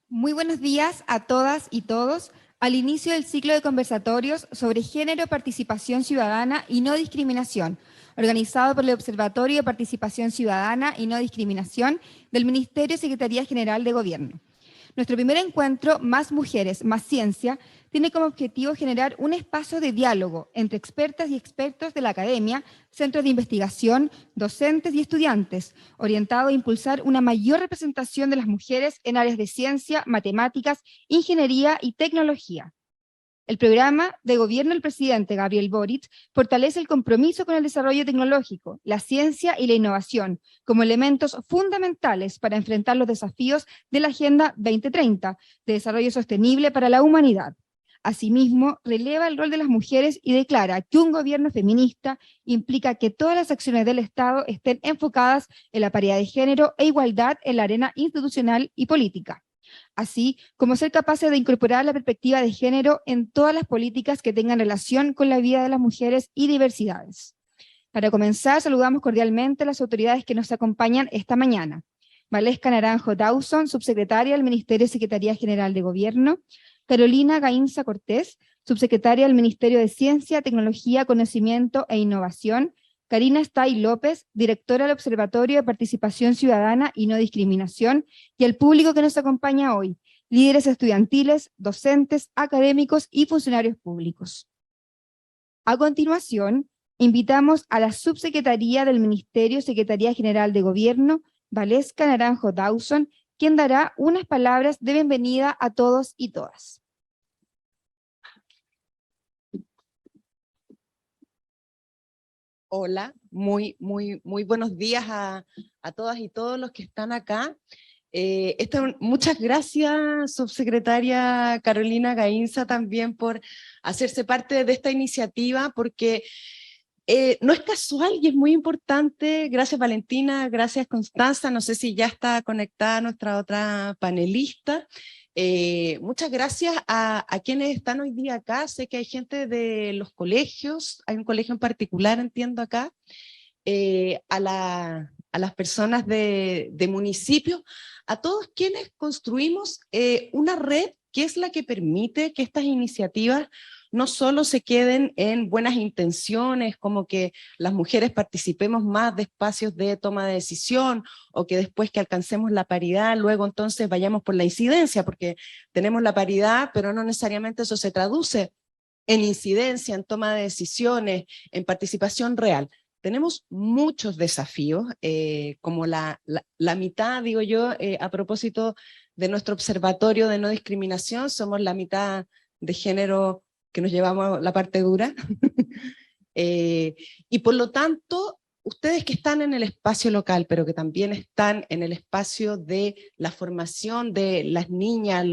Muy buenos días a todas y todos. Al inicio del ciclo de conversatorios sobre género, participación ciudadana y no discriminación, organizado por el Observatorio de Participación Ciudadana y No Discriminación del Ministerio y Secretaría General de Gobierno. Nuestro primer encuentro, Más Mujeres, Más Ciencia, tiene como objetivo generar un espacio de diálogo entre expertas y expertos de la academia, centros de investigación, docentes y estudiantes, orientado a impulsar una mayor representación de las mujeres en áreas de ciencia, matemáticas, ingeniería y tecnología. El programa de gobierno del presidente Gabriel Boric fortalece el compromiso con el desarrollo tecnológico, la ciencia y la innovación como elementos fundamentales para enfrentar los desafíos de la Agenda 2030 de desarrollo sostenible para la humanidad. Asimismo, releva el rol de las mujeres y declara que un gobierno feminista implica que todas las acciones del Estado estén enfocadas en la paridad de género e igualdad en la arena institucional y política, así como ser capaces de incorporar la perspectiva de género en todas las políticas que tengan relación con la vida de las mujeres y diversidades. Para comenzar, saludamos cordialmente a las autoridades que nos acompañan esta mañana. Valesca Naranjo Dawson, subsecretaria del Ministerio y Secretaría General de Gobierno; Carolina Gainza Cortés, subsecretaria del Ministerio de Ciencia, Tecnología, Conocimiento e Innovación; Karina Stay López, directora del Observatorio de Participación Ciudadana y No Discriminación; y al público que nos acompaña hoy, líderes estudiantiles, docentes, académicos y funcionarios públicos. A continuación, invitamos a la subsecretaría del Ministerio, Secretaría General de Gobierno, Valesca Naranjo Dawson, quien dará unas palabras de bienvenida a todos y todas. Hola, muy buenos días a todas y todos los que están acá. Muchas gracias, subsecretaria Carolina Gainza, también por hacerse parte de esta iniciativa, porque no es casual y es muy importante. Gracias, Valentina, gracias, Constanza. No sé si ya está conectada nuestra otra panelista. Muchas gracias a quienes están hoy día acá. Sé que hay gente de los colegios, hay un colegio en particular, entiendo acá, a las personas de municipios, a todos quienes construimos una red que es la que permite que estas iniciativas no solo se queden en buenas intenciones, como que las mujeres participemos más de espacios de toma de decisión, o que después que alcancemos la paridad, luego entonces vayamos por la incidencia, porque tenemos la paridad, pero no necesariamente eso se traduce en incidencia, en toma de decisiones, en participación real. Tenemos muchos desafíos, como la mitad, digo yo, a propósito de nuestro observatorio de no discriminación, somos la mitad de género que nos llevamos la parte dura. Y por lo tanto, ustedes que están en el espacio local, pero que también están en el espacio de la formación de las niñas,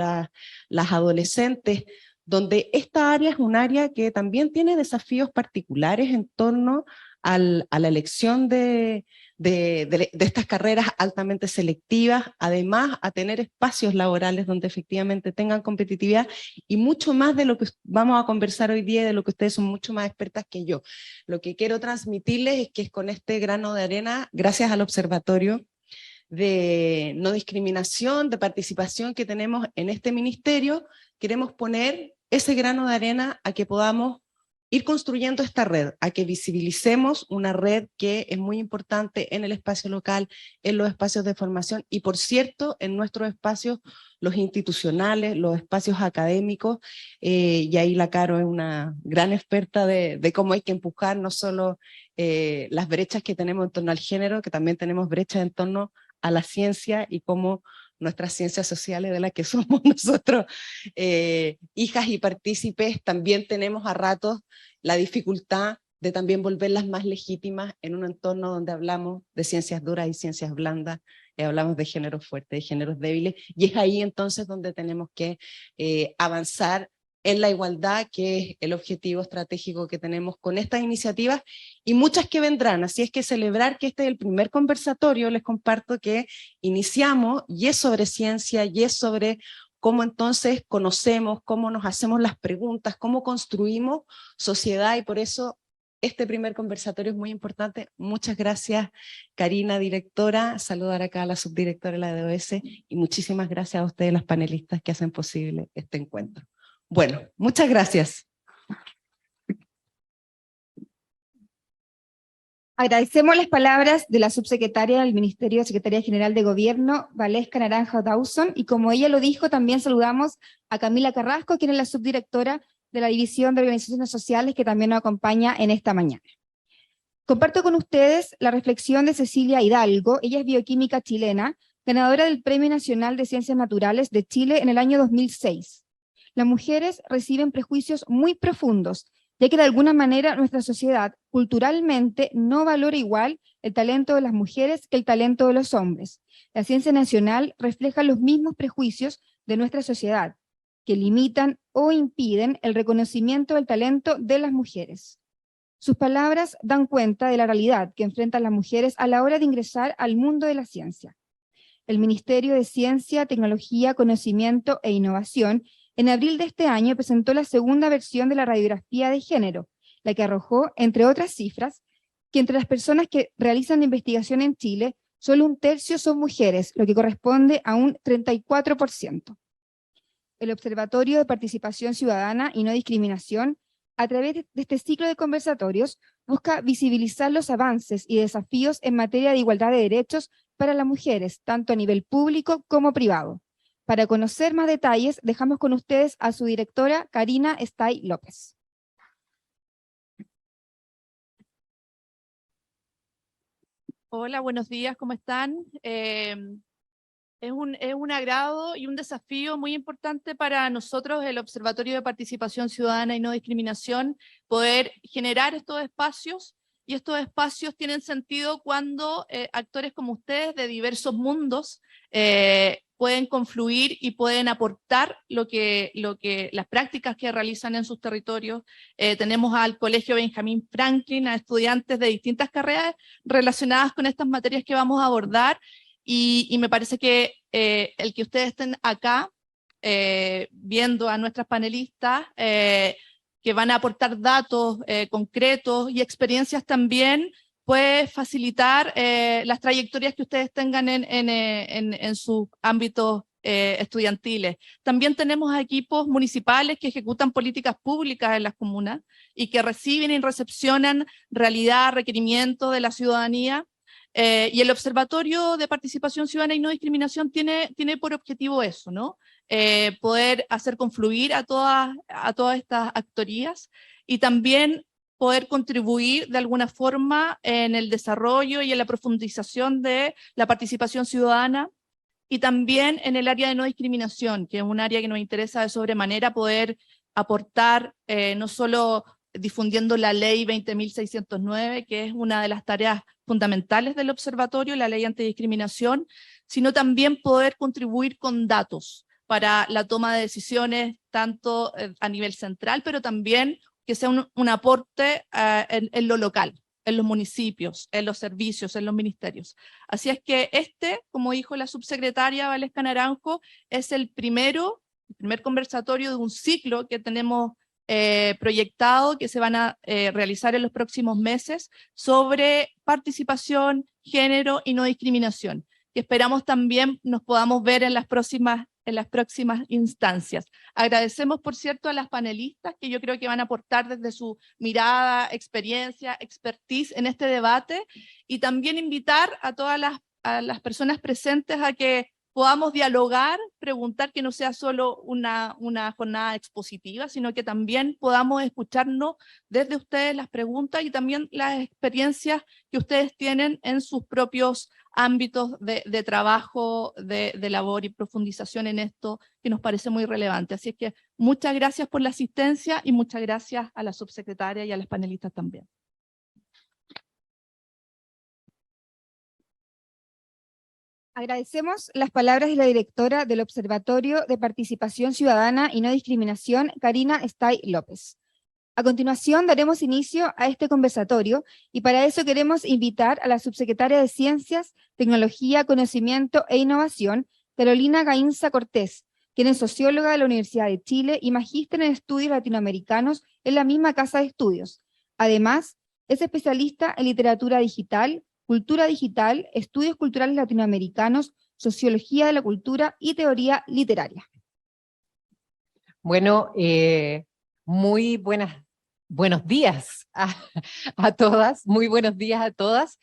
las adolescentes, donde esta área es un área que también tiene desafíos particulares en torno a la elección de estas carreras altamente selectivas, además a tener espacios laborales donde efectivamente tengan competitividad, y mucho más de lo que vamos a conversar hoy día, de lo que ustedes son mucho más expertas que yo. Lo que quiero transmitirles es que es con este grano de arena, gracias al Observatorio de No Discriminación, de participación que tenemos en este ministerio, queremos poner ese grano de arena a que podamos ir construyendo esta red, a que visibilicemos una red que es muy importante en el espacio local, en los espacios de formación y, por cierto, en nuestros espacios, los institucionales, los espacios académicos, y ahí la Caro es una gran experta de cómo hay que empujar no solo las brechas que tenemos en torno al género, que también tenemos brechas en torno a la ciencia y cómo nuestras ciencias sociales de las que somos nosotros hijas y partícipes, también tenemos a ratos la dificultad de también volverlas más legítimas en un entorno donde hablamos de ciencias duras y ciencias blandas, hablamos de géneros fuertes, de géneros débiles, y es ahí entonces donde tenemos que avanzar en la igualdad, que es el objetivo estratégico que tenemos con estas iniciativas, y muchas que vendrán. Así es que celebrar que este es el primer conversatorio, les comparto que iniciamos, y es sobre ciencia, y es sobre cómo entonces conocemos, cómo nos hacemos las preguntas, cómo construimos sociedad, y por eso este primer conversatorio es muy importante. Muchas gracias, Karina, directora, saludar acá a la subdirectora de la DOS y muchísimas gracias a ustedes, las panelistas, que hacen posible este encuentro. Bueno, muchas gracias. Agradecemos las palabras de la subsecretaria del Ministerio de Secretaría General de Gobierno, Valesca Naranjo Dawson, y como ella lo dijo, también saludamos a Camila Carrasco, quien es la subdirectora de la División de Organizaciones Sociales, que también nos acompaña en esta mañana. Comparto con ustedes la reflexión de Cecilia Hidalgo. Ella es bioquímica chilena, ganadora del Premio Nacional de Ciencias Naturales de Chile en el año 2006. Las mujeres reciben prejuicios muy profundos, ya que de alguna manera nuestra sociedad culturalmente no valora igual el talento de las mujeres que el talento de los hombres. La ciencia nacional refleja los mismos prejuicios de nuestra sociedad, que limitan o impiden el reconocimiento del talento de las mujeres. Sus palabras dan cuenta de la realidad que enfrentan las mujeres a la hora de ingresar al mundo de la ciencia. El Ministerio de Ciencia, Tecnología, Conocimiento e Innovación en abril de este año presentó la segunda versión de la radiografía de género, la que arrojó, entre otras cifras, que entre las personas que realizan investigación en Chile, solo 1/3 son mujeres, lo que corresponde a un 34%. El Observatorio de Participación Ciudadana y No Discriminación, a través de este ciclo de conversatorios, busca visibilizar los avances y desafíos en materia de igualdad de derechos para las mujeres, tanto a nivel público como privado. Para conocer más detalles, dejamos con ustedes a su directora, Karina Stay López. Hola, buenos días, ¿cómo están? Es un agrado y un desafío muy importante para nosotros, el Observatorio de Participación Ciudadana y No Discriminación, poder generar estos espacios, y estos espacios tienen sentido cuando actores como ustedes de diversos mundos pueden confluir y pueden aportar las prácticas que realizan en sus territorios. Tenemos al Colegio Benjamín Franklin, a estudiantes de distintas carreras relacionadas con estas materias que vamos a abordar, y me parece que el que ustedes estén acá viendo a nuestras panelistas que van a aportar datos concretos y experiencias también, puede facilitar las trayectorias que ustedes tengan en sus ámbitos estudiantiles. También tenemos equipos municipales que ejecutan políticas públicas en las comunas y que reciben y recepcionan realidad, requerimientos de la ciudadanía. Y el Observatorio de Participación Ciudadana y No Discriminación tiene por objetivo eso, ¿no? Poder hacer confluir a todas estas actorías y también poder contribuir de alguna forma en el desarrollo y en la profundización de la participación ciudadana, y también en el área de no discriminación, que es un área que nos interesa de sobremanera poder aportar, no solo difundiendo la ley 20.609, que es una de las tareas fundamentales del observatorio, la ley antidiscriminación, sino también poder contribuir con datos para la toma de decisiones, tanto a nivel central, pero también que sea un aporte en lo local, en los municipios, en los servicios, en los ministerios. Así es que como dijo la subsecretaria Valesca Naranjo, es el primer conversatorio de un ciclo que tenemos proyectado, que se van a realizar en los próximos meses, sobre participación, género y no discriminación, que esperamos también nos podamos ver en las próximas instancias. Agradecemos, por cierto, a las panelistas, que yo creo que van a aportar desde su mirada, experiencia, expertise en este debate, y también invitar a todas las personas presentes a que podamos dialogar, preguntar, que no sea solo una jornada expositiva, sino que también podamos escucharnos desde ustedes las preguntas y también las experiencias que ustedes tienen en sus propios ámbitos de trabajo, de labor y profundización en esto, que nos parece muy relevante. Así es que muchas gracias por la asistencia y muchas gracias a la subsecretaria y a las panelistas también. Agradecemos las palabras de la directora del Observatorio de Participación Ciudadana y No Discriminación, Karina Stay López. A continuación daremos inicio a este conversatorio, y para eso queremos invitar a la subsecretaria de Ciencias, Tecnología, Conocimiento e Innovación, Carolina Gainza Cortés, quien es socióloga de la Universidad de Chile y magíster en estudios latinoamericanos en la misma casa de estudios. Además, Es especialista en literatura digital, cultura digital, estudios culturales latinoamericanos, sociología de la cultura y teoría literaria. Bueno, muy buenos días a todas, muy buenos días a todas.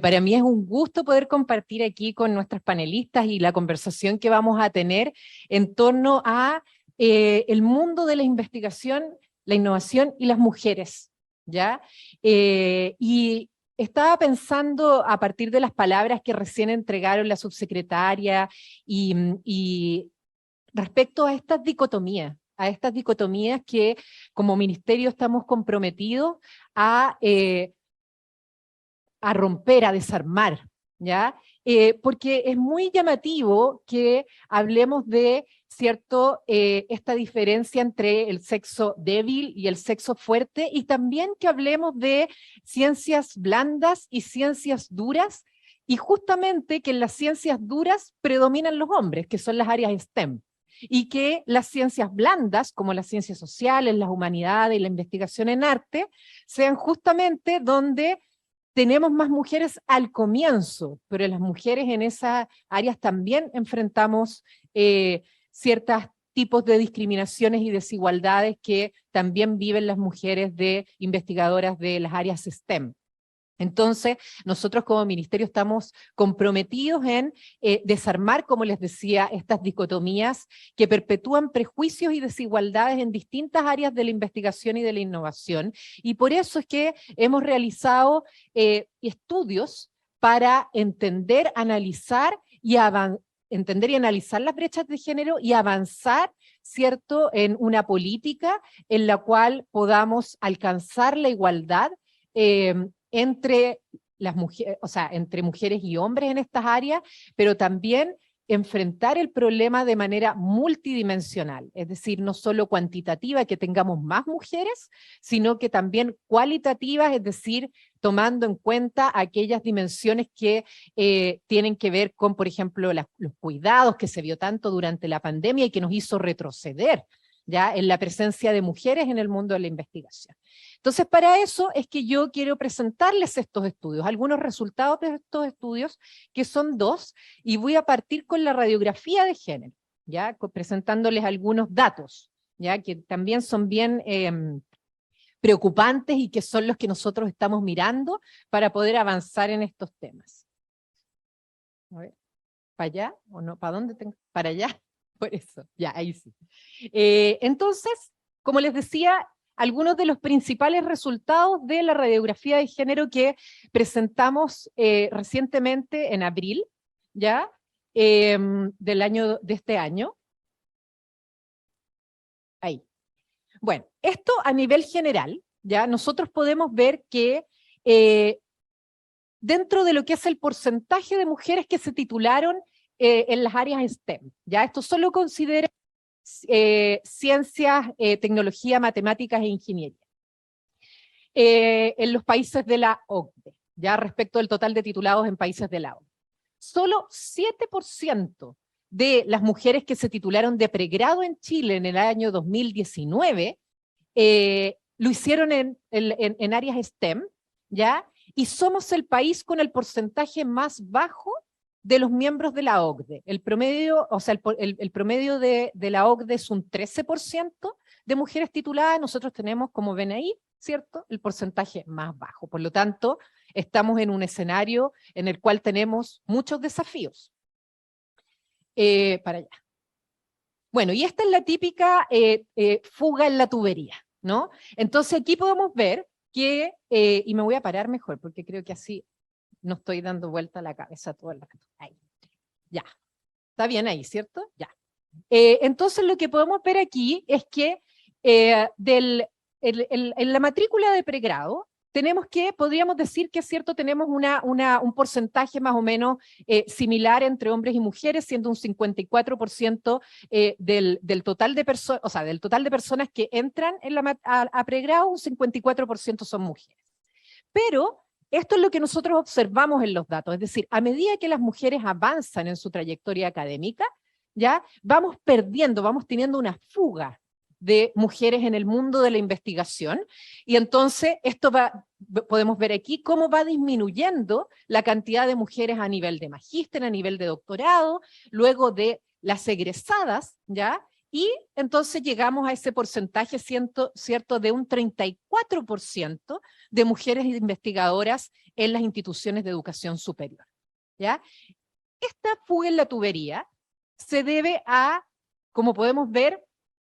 Para mí es un gusto poder compartir aquí con nuestras panelistas y la conversación que vamos a tener en torno a el mundo de la investigación, la innovación y las mujeres, ¿ya? Y estaba pensando a partir de las palabras que recién entregaron la subsecretaria y respecto a estas dicotomías que como ministerio estamos comprometidos a romper, a desarmar, ¿ya? Porque es muy llamativo que hablemos de, ¿cierto?, esta diferencia entre el sexo débil y el sexo fuerte, y también que hablemos de ciencias blandas y ciencias duras, y justamente que en las ciencias duras predominan los hombres, que son las áreas STEM, y que las ciencias blandas, como las ciencias sociales, las humanidades y la investigación en arte, sean justamente donde tenemos más mujeres al comienzo, pero las mujeres en esas áreas también enfrentamos ciertos tipos de discriminaciones y desigualdades que también viven las mujeres de investigadoras de las áreas STEM. Entonces, nosotros como ministerio estamos comprometidos en desarmar, como les decía, estas dicotomías que perpetúan prejuicios y desigualdades en distintas áreas de la investigación y de la innovación. Y por eso es que hemos realizado estudios para entender, analizar y analizar las brechas de género y avanzar, ¿cierto?, en una política en la cual podamos alcanzar la igualdad entre las mujeres, o sea, entre mujeres y hombres en estas áreas, pero también enfrentar el problema de manera multidimensional, es decir, no solo cuantitativa, que tengamos más mujeres, sino que también cualitativas, es decir, tomando en cuenta aquellas dimensiones que tienen que ver con, por ejemplo, los cuidados que se vio tanto durante la pandemia y que nos hizo retroceder, ¿ya?, en la presencia de mujeres en el mundo de la investigación. Entonces, para eso es que yo quiero presentarles estos estudios, algunos resultados de estos estudios, que son 2, y voy a partir con la radiografía de género, ¿ya?, presentándoles algunos datos, ¿ya?, que también son bien preocupantes y que son los que nosotros estamos mirando para poder avanzar en estos temas. A ver, ¿para allá o no? ¿Para dónde tengo? ¿Para allá? Por eso, ya, ahí sí. Entonces, como les decía, algunos de los principales resultados de la radiografía de género que presentamos recientemente en abril, ¿ya?, de este año. Ahí. Bueno, esto a nivel general, ¿ya?, nosotros podemos ver que dentro de lo que es el porcentaje de mujeres que se titularon en las áreas STEM, ¿ya?, esto solo considera ciencias, tecnología, matemáticas e ingeniería. En los países de la OCDE, ya respecto del total de titulados en países de la OCDE. Solo 7% de las mujeres que se titularon de pregrado en Chile en el año 2019 lo hicieron en áreas STEM, ¿ya? Y somos el país con el porcentaje más bajo de los miembros de la OCDE. El promedio, o sea, el promedio de la OCDE es un 13% de mujeres tituladas, nosotros tenemos, como ven ahí, ¿cierto?, el porcentaje más bajo. Por lo tanto, estamos en un escenario en el cual tenemos muchos desafíos. Para allá. Bueno, y esta es la típica fuga en la tubería, ¿no? Entonces aquí podemos ver que, y me voy a parar mejor, porque creo que así no estoy dando vuelta la cabeza todo el rato. Ahí. Ya. Está bien ahí, ¿cierto? Ya. Entonces lo que podemos ver aquí es que en la matrícula de pregrado tenemos que, podríamos decir que es cierto, tenemos un porcentaje más o menos similar entre hombres y mujeres, siendo un 54% del total de personas, o sea, del total de personas que entran a pregrado, un 54% son mujeres. Pero esto es lo que nosotros observamos en los datos, es decir, a medida que las mujeres avanzan en su trayectoria académica, ya vamos perdiendo, vamos teniendo una fuga de mujeres en el mundo de la investigación, y entonces esto podemos ver aquí cómo va disminuyendo la cantidad de mujeres a nivel de magíster, a nivel de doctorado, luego de las egresadas, ¿ya? Y entonces llegamos a ese porcentaje, ¿cierto?, de un 34% de mujeres investigadoras en las instituciones de educación superior, ¿ya? Esta fuga en la tubería se debe a, como podemos ver,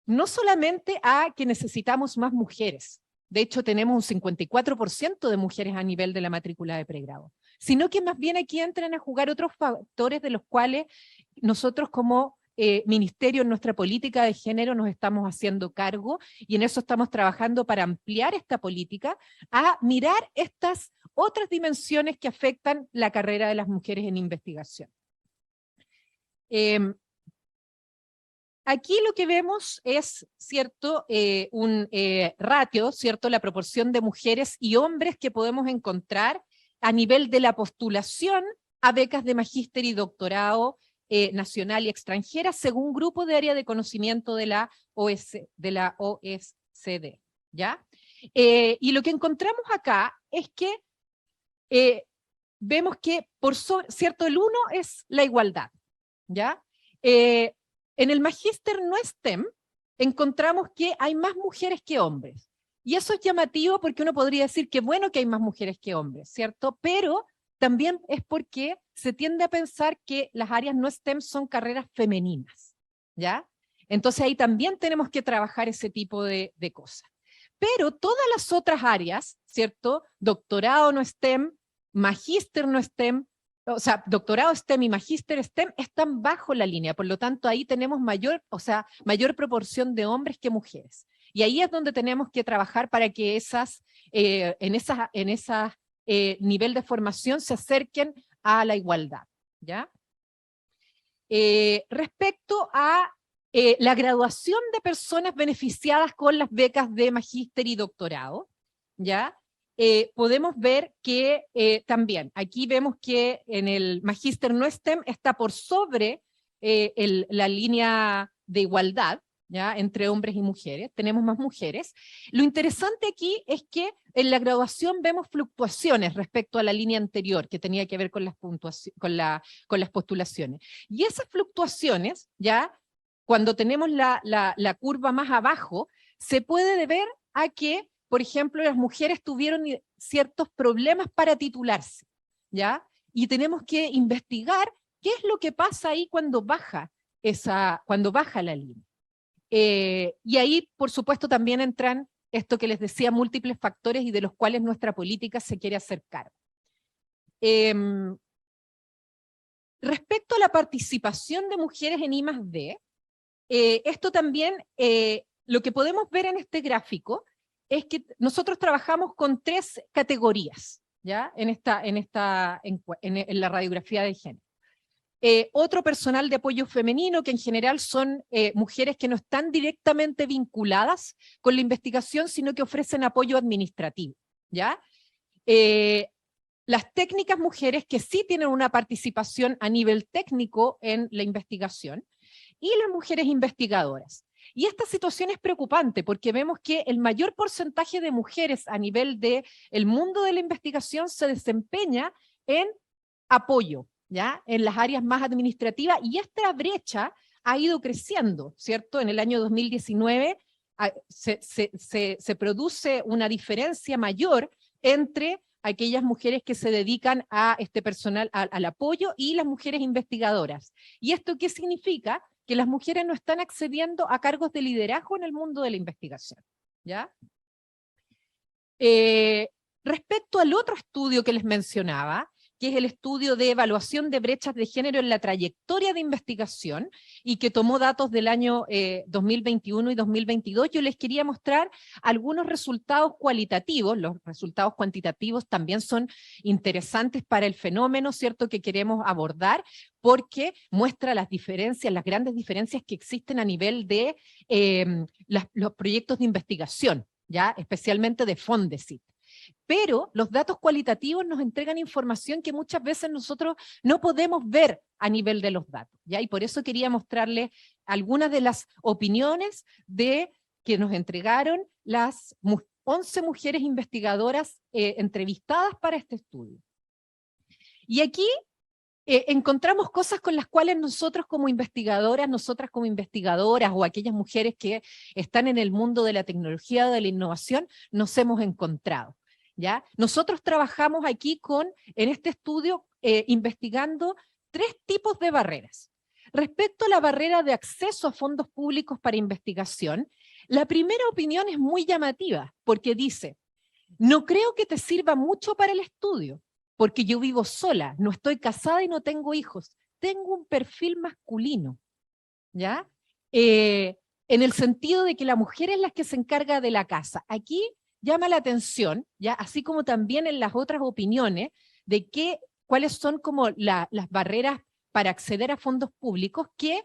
no solamente a que necesitamos más mujeres, de hecho tenemos un 54% de mujeres a nivel de la matrícula de pregrado, sino que más bien aquí entran a jugar otros factores de los cuales nosotros como ministerio en nuestra política de género nos estamos haciendo cargo, y en eso estamos trabajando para ampliar esta política a mirar estas otras dimensiones que afectan la carrera de las mujeres en investigación. Aquí lo que vemos es, ¿cierto?, un ratio, ¿cierto?, la proporción de mujeres y hombres que podemos encontrar a nivel de la postulación a becas de magíster y doctorado nacional y extranjera, según grupo de área de conocimiento de la OECD, ¿ya? Y lo que encontramos acá es que vemos que, ¿cierto?, el uno es la igualdad, ¿ya? En el magíster no STEM encontramos que hay más mujeres que hombres. Y eso es llamativo porque uno podría decir que bueno que hay más mujeres que hombres, ¿cierto? Pero también es porque se tiende a pensar que las áreas no STEM son carreras femeninas, ¿ya? Entonces ahí también tenemos que trabajar ese tipo de cosas. Pero todas las otras áreas, ¿cierto? Doctorado no STEM, magíster no STEM, o sea, doctorado STEM y magíster STEM están bajo la línea, por lo tanto ahí tenemos mayor proporción de hombres que mujeres. Y ahí es donde tenemos que trabajar para que en ese nivel de formación se acerquen a la igualdad, ¿ya? Respecto a la graduación de personas beneficiadas con las becas de magíster y doctorado, ¿ya? Podemos ver que también, aquí vemos que en el magíster no STEM está por sobre la línea de igualdad, ¿ya?, entre hombres y mujeres, tenemos más mujeres. Lo interesante aquí es que en la graduación vemos fluctuaciones respecto a la línea anterior, que tenía que ver con las postulaciones. Y esas fluctuaciones, ¿ya?, cuando tenemos la curva más abajo, se puede deber a que, por ejemplo, las mujeres tuvieron ciertos problemas para titularse, ¿ya? Y tenemos que investigar qué es lo que pasa ahí cuando baja la línea. Y ahí, por supuesto, también entran esto que les decía, múltiples factores y de los cuales nuestra política se quiere hacer cargo. Respecto a la participación de mujeres en I+D, esto también, lo que podemos ver en este gráfico es que nosotros trabajamos con 3 categorías, ¿ya?, en la radiografía de género. Otro personal de apoyo femenino, que en general son mujeres que no están directamente vinculadas con la investigación, sino que ofrecen apoyo administrativo, ¿ya? Las técnicas mujeres que sí tienen una participación a nivel técnico en la investigación, y las mujeres investigadoras. Y esta situación es preocupante porque vemos que el mayor porcentaje de mujeres a nivel del mundo de la investigación se desempeña en apoyo, ¿ya?, en las áreas más administrativas, y esta brecha ha ido creciendo, ¿cierto? En el año 2019 se produce una diferencia mayor entre aquellas mujeres que se dedican a este personal, al apoyo, y las mujeres investigadoras. ¿Y esto qué significa? Que las mujeres no están accediendo a cargos de liderazgo en el mundo de la investigación, ¿ya? Respecto al otro estudio que les mencionaba, que es el estudio de evaluación de brechas de género en la trayectoria de investigación, y que tomó datos del año 2021 y 2022, yo les quería mostrar algunos resultados cualitativos. Los resultados cuantitativos también son interesantes para el fenómeno, ¿cierto?, que queremos abordar, porque muestra las diferencias, las grandes diferencias que existen a nivel de los proyectos de investigación, ¿ya?, especialmente de Fondesit. Pero los datos cualitativos nos entregan información que muchas veces nosotros no podemos ver a nivel de los datos, ¿ya? Y por eso quería mostrarles algunas de las opiniones de que nos entregaron las 11 mujeres investigadoras entrevistadas para este estudio. Y aquí encontramos cosas con las cuales nosotras como investigadoras o aquellas mujeres que están en el mundo de la tecnología o de la innovación nos hemos encontrado, ¿ya? Nosotros trabajamos aquí en este estudio investigando 3 tipos de barreras. Respecto a la barrera de acceso a fondos públicos para investigación, la primera opinión es muy llamativa, porque dice, no creo que te sirva mucho para el estudio, porque yo vivo sola, no estoy casada y no tengo hijos, tengo un perfil masculino, ¿ya? En el sentido de que la mujer es la que se encarga de la casa. Aquí llama la atención, ¿ya? Así como también en las otras opiniones, de cuáles son como las barreras para acceder a fondos públicos, que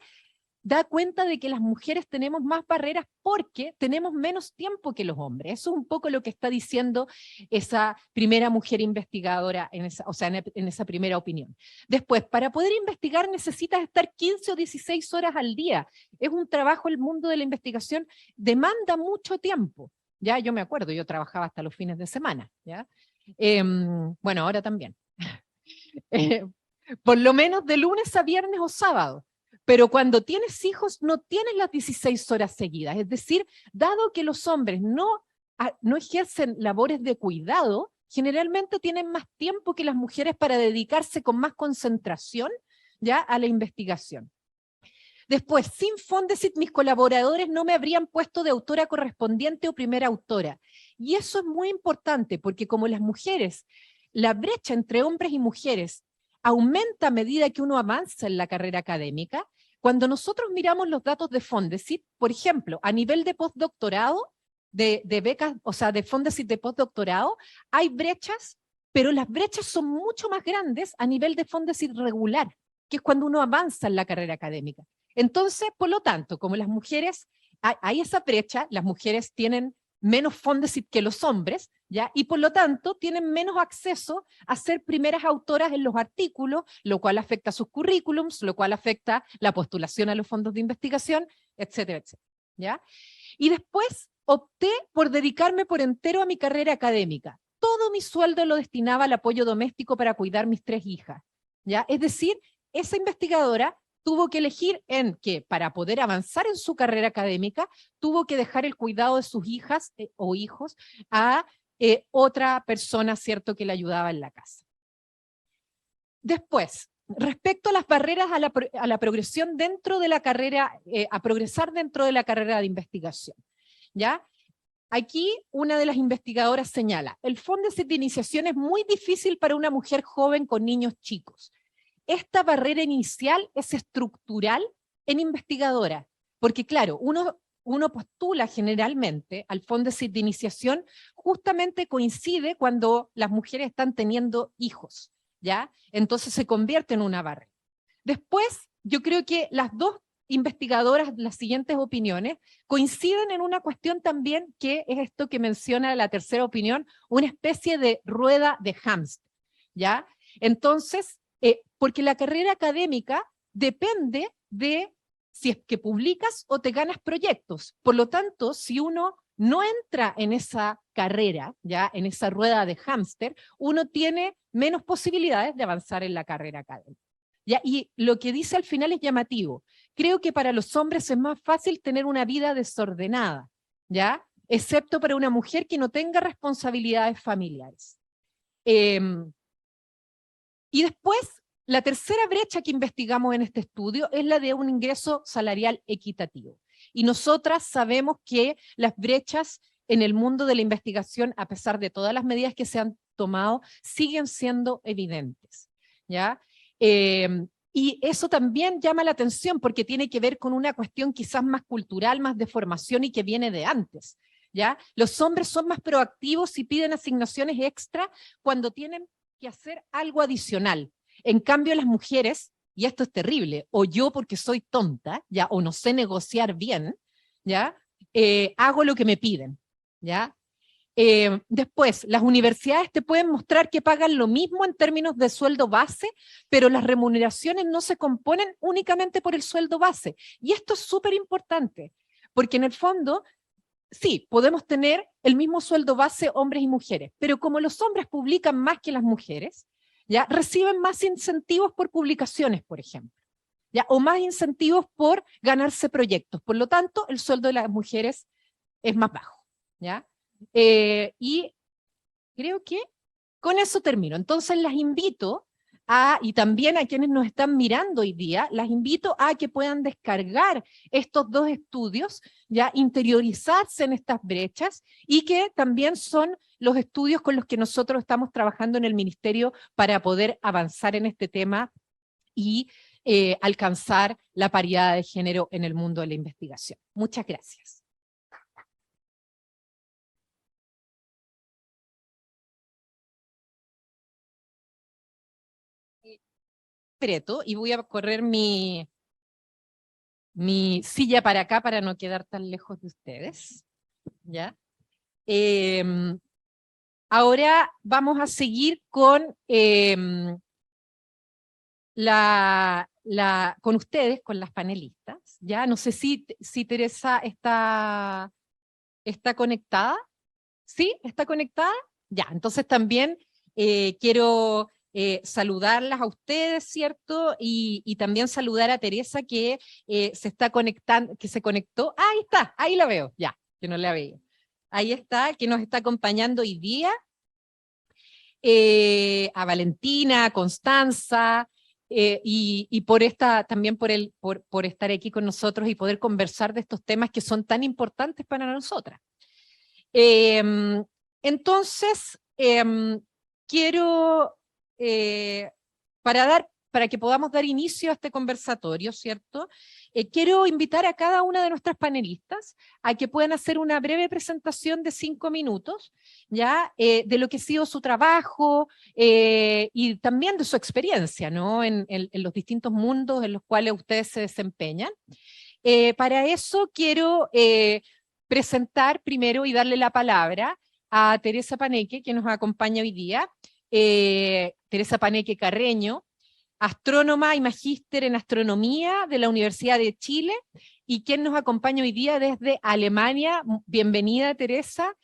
da cuenta de que las mujeres tenemos más barreras porque tenemos menos tiempo que los hombres. Eso es un poco lo que está diciendo esa primera mujer investigadora, en esa primera opinión. Después, para poder investigar necesitas estar 15 o 16 horas al día. Es un trabajo, el mundo de la investigación demanda mucho tiempo. Ya, yo me acuerdo, yo trabajaba hasta los fines de semana, ¿ya? Bueno, ahora también. Por lo menos de lunes a viernes o sábado. Pero cuando tienes hijos no tienes las 16 horas seguidas. Es decir, dado que los hombres no ejercen labores de cuidado, generalmente tienen más tiempo que las mujeres para dedicarse con más concentración, ¿ya?, a la investigación. Después, sin Fondesit, mis colaboradores no me habrían puesto de autora correspondiente o primera autora. Y eso es muy importante, porque como las mujeres, la brecha entre hombres y mujeres aumenta a medida que uno avanza en la carrera académica. Cuando nosotros miramos los datos de Fondesit, por ejemplo, a nivel de postdoctorado, de becas, o sea, de Fondesit de postdoctorado, hay brechas, pero las brechas son mucho más grandes a nivel de Fondesit regular, que es cuando uno avanza en la carrera académica. Entonces, por lo tanto, como las mujeres, hay esa brecha, las mujeres tienen menos Fondesit que los hombres, ¿ya? Y por lo tanto tienen menos acceso a ser primeras autoras en los artículos, lo cual afecta sus currículums, lo cual afecta la postulación a los fondos de investigación, etcétera, etcétera, ¿ya? Y después opté por dedicarme por entero a mi carrera académica. Todo mi sueldo lo destinaba al apoyo doméstico para cuidar mis 3 hijas, ¿ya? Es decir, esa investigadora tuvo que elegir en que para poder avanzar en su carrera académica, tuvo que dejar el cuidado de sus hijas o hijos a otra persona, ¿cierto?, que le ayudaba en la casa. Después, respecto a las barreras a la progresión dentro de la carrera, a progresar dentro de la carrera de investigación, ¿ya? Aquí una de las investigadoras señala, el Fondesit de iniciación es muy difícil para una mujer joven con niños chicos. Esta barrera inicial es estructural en investigadora, porque claro, uno postula generalmente al Fondesit de iniciación, justamente coincide cuando las mujeres están teniendo hijos, ¿ya? Entonces se convierte en una barrera. Después, yo creo que las 2 investigadoras, las siguientes opiniones, coinciden en una cuestión también, que es esto que menciona la tercera opinión, una especie de rueda de hámster, ¿ya? Entonces, porque la carrera académica depende de si es que publicas o te ganas proyectos. Por lo tanto, si uno no entra en esa carrera, ya en esa rueda de hámster, uno tiene menos posibilidades de avanzar en la carrera académica. ¿Ya? Y lo que dice al final es llamativo. Creo que para los hombres es más fácil tener una vida desordenada, ¿ya? Excepto para una mujer que no tenga responsabilidades familiares. Y después, la tercera brecha que investigamos en este estudio es la de un ingreso salarial equitativo. Y nosotras sabemos que las brechas en el mundo de la investigación, a pesar de todas las medidas que se han tomado, siguen siendo evidentes, ¿ya? Y eso también llama la atención porque tiene que ver con una cuestión quizás más cultural, más de formación y que viene de antes, ¿ya? Los hombres son más proactivos y piden asignaciones extra cuando tienen que hacer algo adicional. En cambio, las mujeres, y esto es terrible, o yo porque soy tonta, ¿ya? O no sé negociar bien, ¿ya? Hago lo que me piden, ¿ya? Después, las universidades te pueden mostrar que pagan lo mismo en términos de sueldo base, pero las remuneraciones no se componen únicamente por el sueldo base. Y esto es súper importante, porque en el fondo sí, podemos tener el mismo sueldo base hombres y mujeres, pero como los hombres publican más que las mujeres, ya reciben más incentivos por publicaciones, por ejemplo, ya, o más incentivos por ganarse proyectos. Por lo tanto, el sueldo de las mujeres es más bajo, ¿ya? Y creo que con eso termino. Entonces las invito y también a quienes nos están mirando hoy día, las invito a que puedan descargar estos dos estudios, ya interiorizarse en estas brechas, y que también son los estudios con los que nosotros estamos trabajando en el Ministerio para poder avanzar en este tema y alcanzar la paridad de género en el mundo de la investigación. Muchas gracias. Y voy a correr mi silla para acá para no quedar tan lejos de ustedes, ¿ya? Ahora vamos a seguir con con ustedes, con las panelistas, ¿ya? No sé si Teresa está conectada. ¿Sí? ¿Está conectada? Ya, entonces también quiero saludarlas a ustedes, ¿cierto? Y también saludar a Teresa que se está conectando, que se conectó. Ah, ahí está, ahí la veo, ya, que no la veía. Ahí está, que nos está acompañando hoy día. A Valentina, a Constanza, y también por estar aquí con nosotros y poder conversar de estos temas que son tan importantes para nosotras. Entonces, quiero, para que podamos dar inicio a este conversatorio, ¿cierto? Quiero invitar a cada una de nuestras panelistas a que puedan hacer una breve presentación de 5 minutos, ¿ya? De lo que ha sido su trabajo y también de su experiencia, ¿no? En los distintos mundos en los cuales ustedes se desempeñan. Para eso quiero presentar primero y darle la palabra a Teresa Paneque, que nos acompaña hoy día. Teresa Paneque Carreño, astrónoma y magíster en astronomía de la Universidad de Chile, y quien nos acompaña hoy día desde Alemania. Bienvenida, Teresa.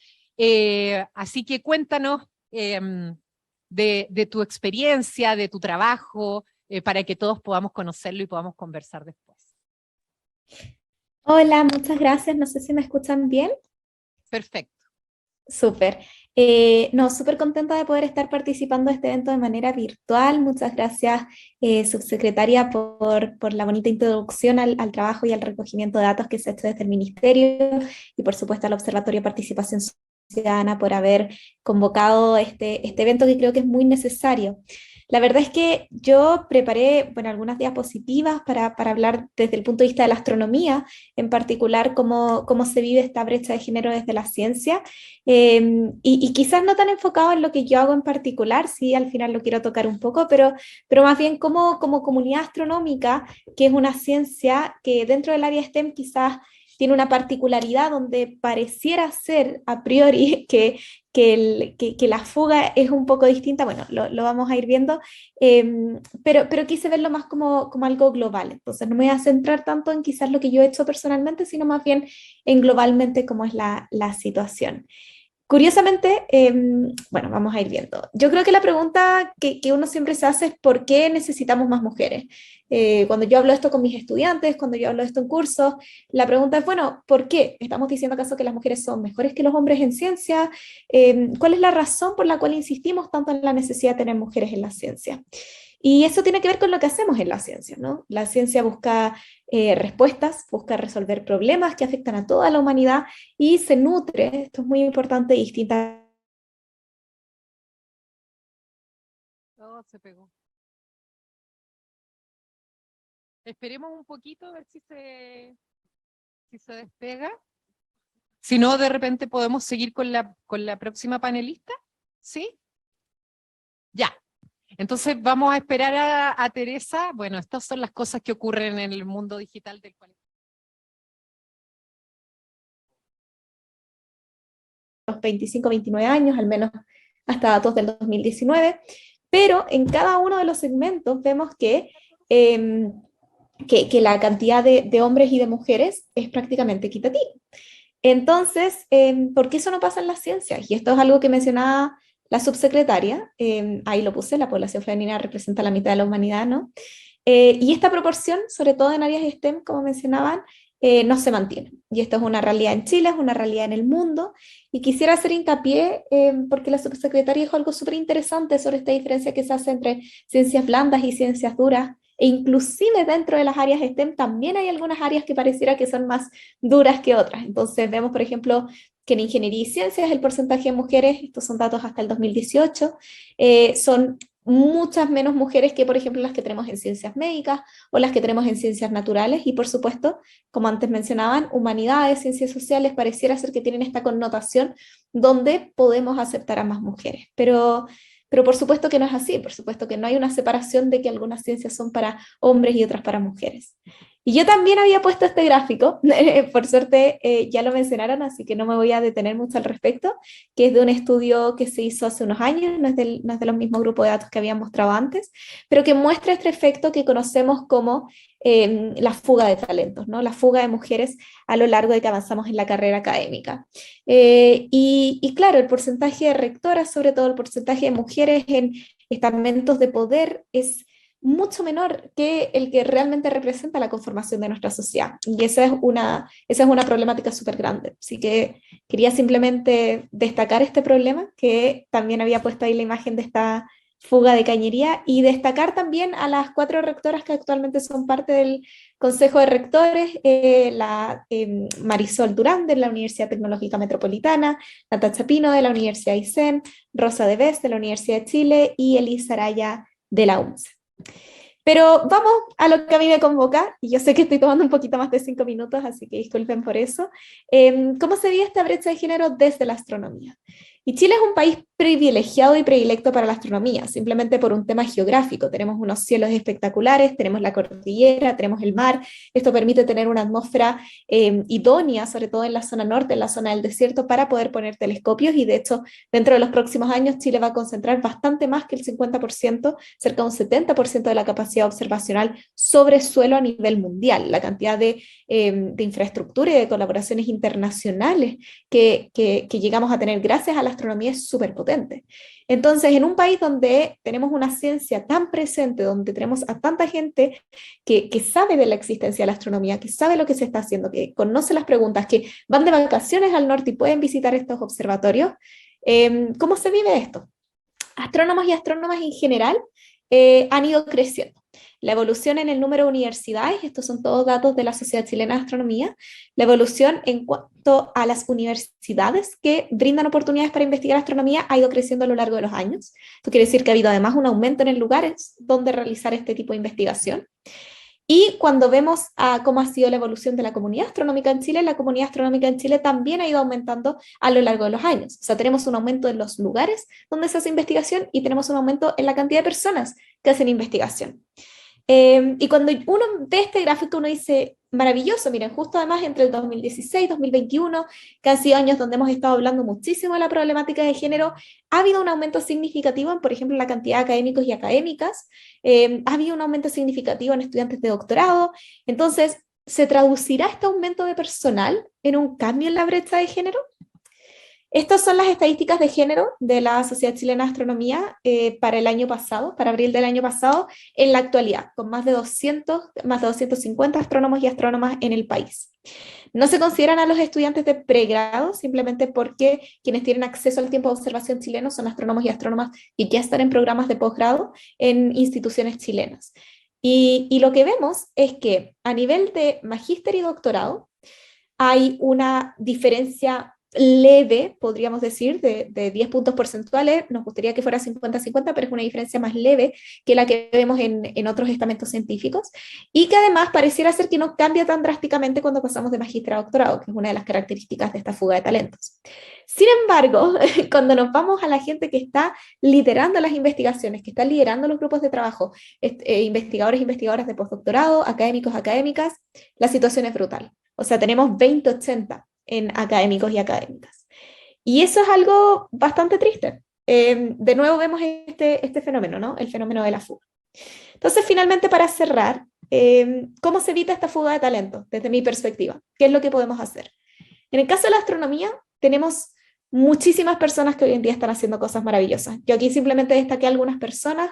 Así que cuéntanos de tu experiencia, de tu trabajo, para que todos podamos conocerlo y podamos conversar después. Hola, muchas gracias. No sé si me escuchan bien. Perfecto. Súper. No, súper contenta de poder estar participando de este evento de manera virtual. Muchas gracias, subsecretaria, por la bonita introducción al trabajo y al recogimiento de datos que se ha hecho desde el Ministerio, y por supuesto al Observatorio de Participación Ciudadana por haber convocado este evento, que creo que es muy necesario. La verdad es que yo preparé, algunas diapositivas para hablar desde el punto de vista de la astronomía, en particular cómo se vive esta brecha de género desde la ciencia, y quizás no tan enfocado en lo que yo hago en particular, sí, al final lo quiero tocar un poco, pero más bien como comunidad astronómica, que es una ciencia que dentro del área STEM quizás tiene una particularidad donde pareciera ser a priori que la fuga es un poco distinta. Bueno, lo vamos a ir viendo, pero quise verlo más como algo global. Entonces no me voy a centrar tanto en quizás lo que yo he hecho personalmente, sino más bien en globalmente cómo es la situación. Curiosamente, vamos a ir viendo. Yo creo que la pregunta que uno siempre se hace es ¿por qué necesitamos más mujeres? Cuando yo hablo esto con mis estudiantes, cuando yo hablo esto en cursos, la pregunta es, ¿por qué? ¿Estamos diciendo acaso que las mujeres son mejores que los hombres en ciencia? ¿Cuál es la razón por la cual insistimos tanto en la necesidad de tener mujeres en la ciencia? Y eso tiene que ver con lo que hacemos en la ciencia, ¿no? La ciencia busca respuestas, busca resolver problemas que afectan a toda la humanidad y se nutre, esto es muy importante, distintas. Todo se pegó. Esperemos un poquito a ver si se despega. Si no, de repente podemos seguir con la próxima panelista, ¿sí? Ya. Entonces vamos a esperar a Teresa. Bueno, estas son las cosas que ocurren en el mundo digital del cual... Los 25, 29 años, al menos hasta datos del 2019, pero en cada uno de los segmentos vemos que la cantidad de hombres y de mujeres es prácticamente equitativa. Entonces, ¿por qué eso no pasa en las ciencias? Y esto es algo que mencionaba la subsecretaria, ahí lo puse, la población femenina representa la mitad de la humanidad, ¿no? Y esta proporción, sobre todo en áreas STEM, como mencionaban, no se mantiene. Y esto es una realidad en Chile, es una realidad en el mundo. Y quisiera hacer hincapié, porque la subsecretaria dijo algo súper interesante sobre esta diferencia que se hace entre ciencias blandas y ciencias duras. E inclusive dentro de las áreas STEM también hay algunas áreas que pareciera que son más duras que otras. Entonces vemos, por ejemplo, que en ingeniería y ciencias el porcentaje de mujeres, estos son datos hasta el 2018, son muchas menos mujeres que, por ejemplo, las que tenemos en ciencias médicas o las que tenemos en ciencias naturales y, por supuesto, como antes mencionaban, humanidades, ciencias sociales, pareciera ser que tienen esta connotación donde podemos aceptar a más mujeres. Pero por supuesto que no es así, por supuesto que no hay una separación de que algunas ciencias son para hombres y otras para mujeres. Y yo también había puesto este gráfico, por suerte ya lo mencionaron, así que no me voy a detener mucho al respecto, que es de un estudio que se hizo hace unos años, no es de los mismos grupos de datos que había mostrado antes, pero que muestra este efecto que conocemos como la fuga de talentos, ¿no? La fuga de mujeres a lo largo de que avanzamos en la carrera académica. Y claro, el porcentaje de rectoras, sobre todo el porcentaje de mujeres en estamentos de poder, es mucho menor que el que realmente representa la conformación de nuestra sociedad. Y esa es una problemática súper grande. Así que quería simplemente destacar este problema, que también había puesto ahí la imagen de esta fuga de cañería, y destacar también a las 4 rectoras que actualmente son parte del Consejo de Rectores, Marisol Durán de la Universidad Tecnológica Metropolitana, Natacha Pino de la Universidad Aysén, Rosa de Bes de la Universidad de Chile y Elisa Araya de la UNCE. Pero vamos a lo que a mí me convoca, y yo sé que estoy tomando un poquito más de 5 minutos, así que disculpen por eso. ¿Cómo se ve esta brecha de género desde la astronomía? Y Chile es un país privilegiado y predilecto para la astronomía, simplemente por un tema geográfico. Tenemos unos cielos espectaculares, tenemos la cordillera, tenemos el mar. Esto permite tener una atmósfera idónea, sobre todo en la zona norte, en la zona del desierto, para poder poner telescopios, y de hecho, dentro de los próximos años, Chile va a concentrar bastante más que el 50%, cerca de un 70% de la capacidad observacional sobre suelo a nivel mundial. La cantidad de infraestructura y de colaboraciones internacionales que llegamos a tener gracias a la astronomía es súper potente. Entonces, en un país donde tenemos una ciencia tan presente, donde tenemos a tanta gente que sabe de la existencia de la astronomía, que sabe lo que se está haciendo, que conoce las preguntas, que van de vacaciones al norte y pueden visitar estos observatorios, ¿cómo se vive esto? Astrónomos y astrónomas en general han ido creciendo. La evolución en el número de universidades, estos son todos datos de la Sociedad Chilena de Astronomía, la evolución en cuanto a las universidades que brindan oportunidades para investigar astronomía ha ido creciendo a lo largo de los años. Esto quiere decir que ha habido además un aumento en el lugares donde realizar este tipo de investigación. Y cuando vemos cómo ha sido la evolución de la comunidad astronómica en Chile, la comunidad astronómica en Chile también ha ido aumentando a lo largo de los años. O sea, tenemos un aumento en los lugares donde se hace investigación y tenemos un aumento en la cantidad de personas que hacen investigación. Y cuando uno ve este gráfico, uno dice, maravilloso, miren, justo además entre el 2016 y 2021, que han sido años donde hemos estado hablando muchísimo de la problemática de género, ha habido un aumento significativo en, por ejemplo, la cantidad de académicos y académicas, ha habido un aumento significativo en estudiantes de doctorado. Entonces, ¿se traducirá este aumento de personal en un cambio en la brecha de género? Estas son las estadísticas de género de la Sociedad Chilena de Astronomía para el año pasado, para abril del año pasado, en la actualidad, con más de 250 astrónomos y astrónomas en el país. No se consideran a los estudiantes de pregrado, simplemente porque quienes tienen acceso al tiempo de observación chileno son astrónomos y astrónomas que ya están en programas de posgrado en instituciones chilenas. Y lo que vemos es que a nivel de magíster y doctorado hay una diferencia leve, podríamos decir, de 10 puntos porcentuales. Nos gustaría que fuera 50-50, pero es una diferencia más leve que la que vemos en otros estamentos científicos, y que además pareciera ser que no cambia tan drásticamente cuando pasamos de magíster a doctorado, que es una de las características de esta fuga de talentos. Sin embargo, cuando nos vamos a la gente que está liderando las investigaciones, que está liderando los grupos de trabajo, investigadores e investigadoras de postdoctorado, académicos, académicas, la situación es brutal. O sea, tenemos 20-80 en académicos y académicas. Y eso es algo bastante triste. De nuevo vemos este fenómeno, ¿no? El fenómeno de la fuga. Entonces, finalmente, para cerrar, ¿cómo se evita esta fuga de talento? Desde mi perspectiva, ¿qué es lo que podemos hacer? En el caso de la astronomía, tenemos muchísimas personas que hoy en día están haciendo cosas maravillosas. Yo aquí simplemente destaqué algunas personas,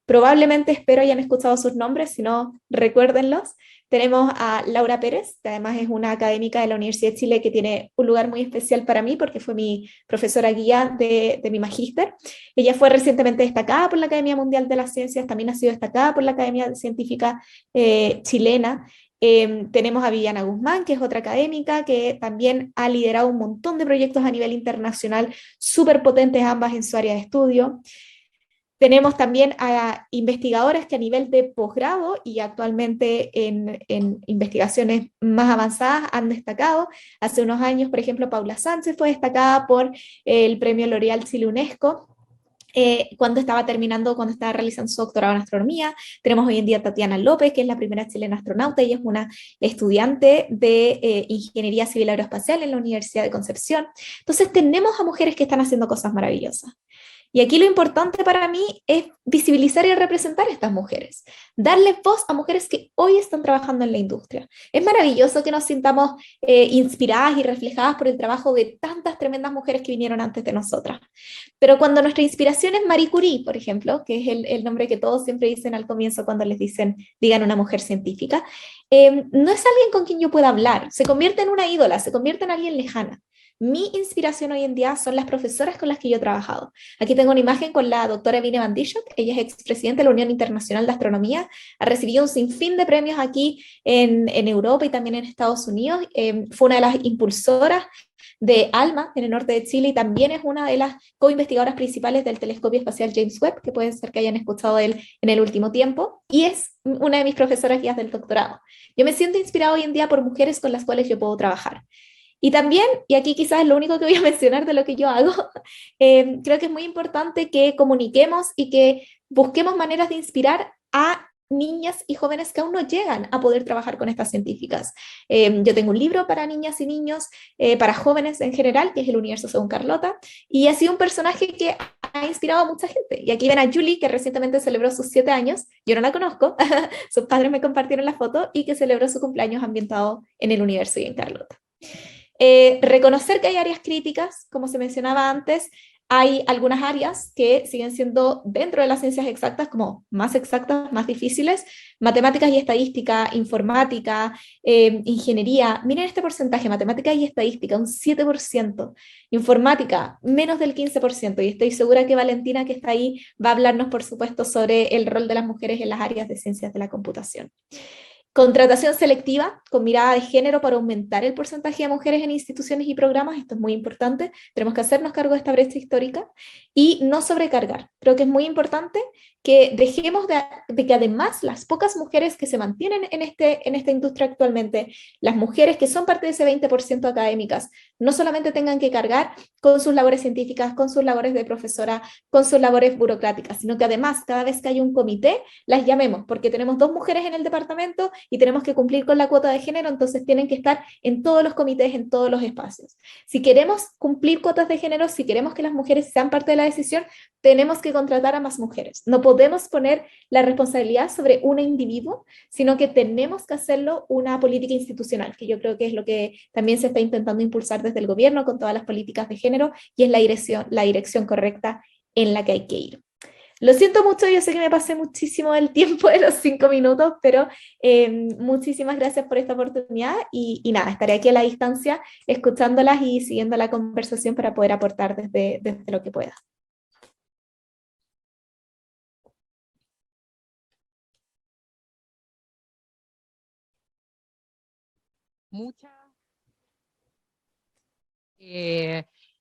probablemente espero hayan escuchado sus nombres, si no, recuérdenlos. Tenemos a Laura Pérez, que además es una académica de la Universidad de Chile que tiene un lugar muy especial para mí porque fue mi profesora guía de mi magíster. Ella fue recientemente destacada por la Academia Mundial de las Ciencias, también ha sido destacada por la Academia Científica Chilena. Tenemos a Viviana Guzmán, que es otra académica que también ha liderado un montón de proyectos a nivel internacional, súper potentes ambas en su área de estudio. Tenemos también a investigadoras que a nivel de posgrado y actualmente en investigaciones más avanzadas han destacado. Hace unos años, por ejemplo, Paula Sánchez fue destacada por el premio L'Oréal Chile UNESCO. Cuando estaba realizando su doctorado en astronomía. Tenemos hoy en día a Tatiana López, que es la primera chilena astronauta. Ella es una estudiante de Ingeniería Civil Aeroespacial en la Universidad de Concepción. Entonces tenemos a mujeres que están haciendo cosas maravillosas. Y aquí lo importante para mí es visibilizar y representar a estas mujeres, darles voz a mujeres que hoy están trabajando en la industria. Es maravilloso que nos sintamos inspiradas y reflejadas por el trabajo de tantas tremendas mujeres que vinieron antes de nosotras. Pero cuando nuestra inspiración es Marie Curie, por ejemplo, que es el nombre que todos siempre dicen al comienzo cuando les digan una mujer científica, no es alguien con quien yo pueda hablar, se convierte en una ídola, se convierte en alguien lejana. Mi inspiración hoy en día son las profesoras con las que yo he trabajado. Aquí tengo una imagen con la doctora Vine Van Dijk, ella es expresidente de la Unión Internacional de Astronomía, ha recibido un sinfín de premios aquí en Europa y también en Estados Unidos, fue una de las impulsoras de ALMA en el norte de Chile y también es una de las co-investigadoras principales del telescopio espacial James Webb, que puede ser que hayan escuchado de él en el último tiempo, y es una de mis profesoras guías del doctorado. Yo me siento inspirada hoy en día por mujeres con las cuales yo puedo trabajar. Y también, y aquí quizás es lo único que voy a mencionar de lo que yo hago, creo que es muy importante que comuniquemos y que busquemos maneras de inspirar a niñas y jóvenes que aún no llegan a poder trabajar con estas científicas. Yo tengo un libro para niñas y niños, para jóvenes en general, que es El Universo según Carlota, y ha sido un personaje que ha inspirado a mucha gente. Y aquí ven a Julie, que recientemente celebró sus 7 años, yo no la conozco, sus padres me compartieron la foto, y que celebró su cumpleaños ambientado en el universo y en Carlota. Reconocer que hay áreas críticas, como se mencionaba antes, hay algunas áreas que siguen siendo dentro de las ciencias exactas como más exactas, más difíciles, matemáticas y estadística, informática, ingeniería. Miren este porcentaje, matemáticas y estadística, un 7%, informática, menos del 15%, y estoy segura que Valentina, que está ahí, va a hablarnos, por supuesto, sobre el rol de las mujeres en las áreas de ciencias de la computación. Contratación selectiva con mirada de género para aumentar el porcentaje de mujeres en instituciones y programas, esto es muy importante, tenemos que hacernos cargo de esta brecha histórica y no sobrecargar. Creo que es muy importante que dejemos de que además las pocas mujeres que se mantienen en esta industria actualmente, las mujeres que son parte de ese 20% académicas, no solamente tengan que cargar con sus labores científicas, con sus labores de profesora, con sus labores burocráticas, sino que además cada vez que hay un comité, las llamemos, porque tenemos 2 mujeres en el departamento y tenemos que cumplir con la cuota de género, entonces tienen que estar en todos los comités, en todos los espacios. Si queremos cumplir cuotas de género, si queremos que las mujeres sean parte de la decisión, tenemos que contratar a más mujeres. No podemos poner la responsabilidad sobre un individuo, sino que tenemos que hacerlo una política institucional, que yo creo que es lo que también se está intentando impulsar desde el gobierno con todas las políticas de género y es la dirección correcta en la que hay que ir. Lo siento mucho, yo sé que me pasé muchísimo del tiempo de los 5 minutos, pero muchísimas gracias por esta oportunidad y nada, estaré aquí a la distancia escuchándolas y siguiendo la conversación para poder aportar desde lo que pueda. Mucha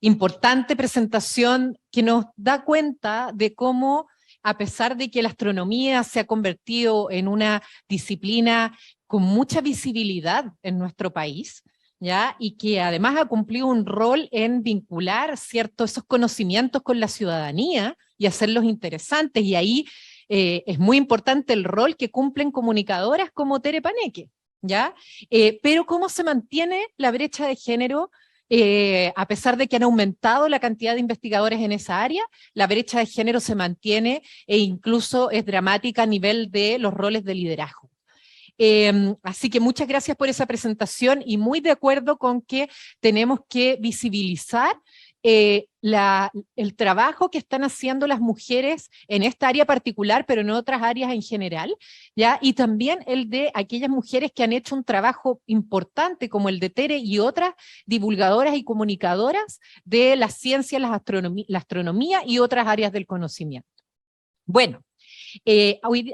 importante presentación que nos da cuenta de cómo, a pesar de que la astronomía se ha convertido en una disciplina con mucha visibilidad en nuestro país, ¿ya? Y que además ha cumplido un rol en vincular esos conocimientos con la ciudadanía y hacerlos interesantes, y ahí es muy importante el rol que cumplen comunicadoras como Tere Paneque, ¿ya? Pero cómo se mantiene la brecha de género, a pesar de que han aumentado la cantidad de investigadores en esa área, la brecha de género se mantiene e incluso es dramática a nivel de los roles de liderazgo. Así que muchas gracias por esa presentación y muy de acuerdo con que tenemos que visibilizar el trabajo que están haciendo las mujeres en esta área particular, pero en otras áreas en general, ¿ya? Y también el de aquellas mujeres que han hecho un trabajo importante, como el de Tere y otras divulgadoras y comunicadoras de la ciencia, la astronomía y otras áreas del conocimiento. Bueno,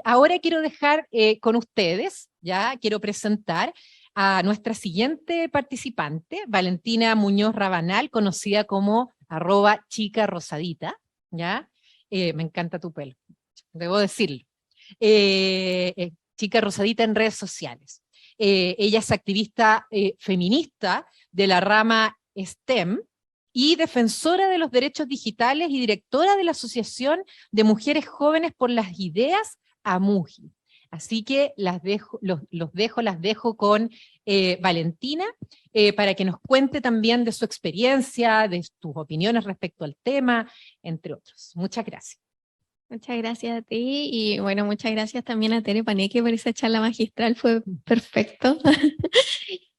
ahora quiero dejar con ustedes, ya quiero presentar a nuestra siguiente participante, Valentina Muñoz Rabanal, conocida como @chicarosadita, ¿ya? Me encanta tu pelo, debo decirlo. Chica Rosadita en redes sociales. Ella es activista feminista de la rama STEM y defensora de los derechos digitales y directora de la Asociación de Mujeres Jóvenes por las Ideas, AMUJI. Así que las dejo con Valentina para que nos cuente también de su experiencia, de tus opiniones respecto al tema, entre otros. Muchas gracias. Muchas gracias a ti y bueno, muchas gracias también a Tere Paneque por esa charla magistral, fue perfecto.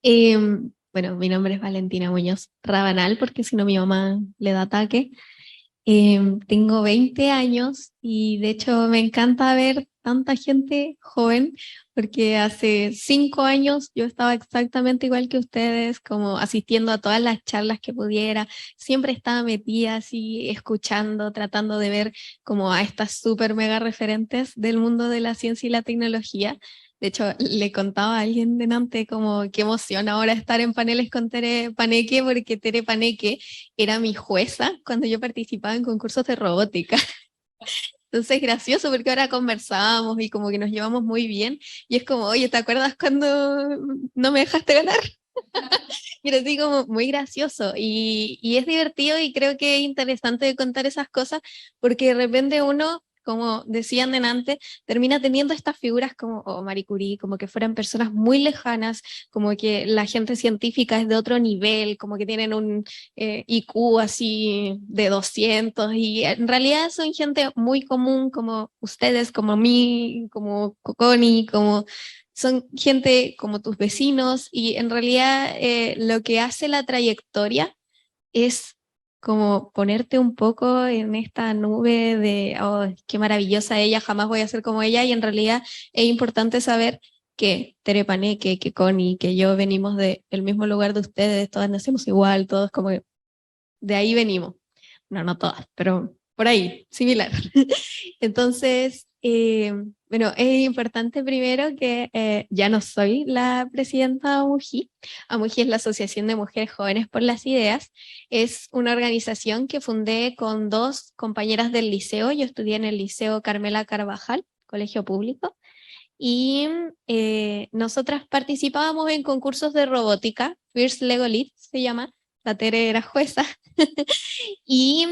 Bueno, mi nombre es Valentina Muñoz Rabanal, porque si no mi mamá le da ataque. Tengo 20 años y de hecho me encanta ver tanta gente joven, porque hace 5 años yo estaba exactamente igual que ustedes, como asistiendo a todas las charlas que pudiera, siempre estaba metida así, escuchando, tratando de ver como a estas súper mega referentes del mundo de la ciencia y la tecnología. De hecho, le contaba a alguien delante como qué emoción ahora estar en paneles con Tere Paneque, porque Tere Paneque era mi jueza cuando yo participaba en concursos de robótica. Entonces es gracioso porque ahora conversábamos y como que nos llevamos muy bien y es como, oye, ¿te acuerdas cuando no me dejaste ganar? Y era así como muy gracioso y es divertido y creo que es interesante contar esas cosas porque de repente uno, como decían delante, termina teniendo estas figuras como Marie Curie, como que fueran personas muy lejanas, como que la gente científica es de otro nivel, como que tienen un IQ así de 200 y en realidad son gente muy común como ustedes, como mí, como Coconi, como son gente como tus vecinos y en realidad lo que hace la trayectoria es como ponerte un poco en esta nube de, oh, qué maravillosa ella, jamás voy a ser como ella, y en realidad es importante saber que Tere Paneque, que Connie, que yo venimos del mismo lugar de ustedes, todas nacemos igual, todos como que de ahí venimos. No, no todas, pero por ahí, similar. Entonces, bueno, es importante primero que ya no soy la presidenta de AMUJI. AMUJI es la Asociación de Mujeres Jóvenes por las Ideas. Es una organización que fundé con 2 compañeras del liceo. Yo estudié en el Liceo Carmela Carvajal, colegio público, y nosotras participábamos en concursos de robótica, First Lego Lead se llama, la Tere era jueza, y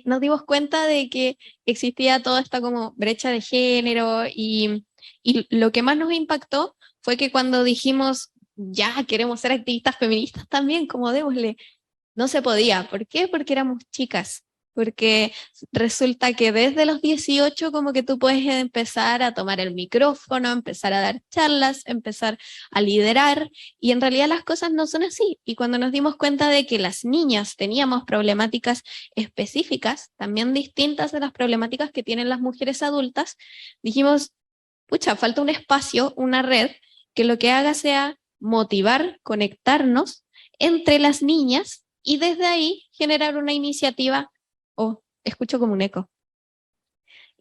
nos dimos cuenta de que existía toda esta como brecha de género y lo que más nos impactó fue que cuando dijimos, ya queremos ser activistas feministas también, como démosle, no se podía. ¿Por qué? Porque éramos chicas. Porque resulta que desde los 18 como que tú puedes empezar a tomar el micrófono, empezar a dar charlas, empezar a liderar, y en realidad las cosas no son así. Y cuando nos dimos cuenta de que las niñas teníamos problemáticas específicas, también distintas de las problemáticas que tienen las mujeres adultas, dijimos, pucha, falta un espacio, una red, que lo que haga sea motivar, conectarnos entre las niñas y desde ahí generar una iniciativa. Oh, escucho como un eco.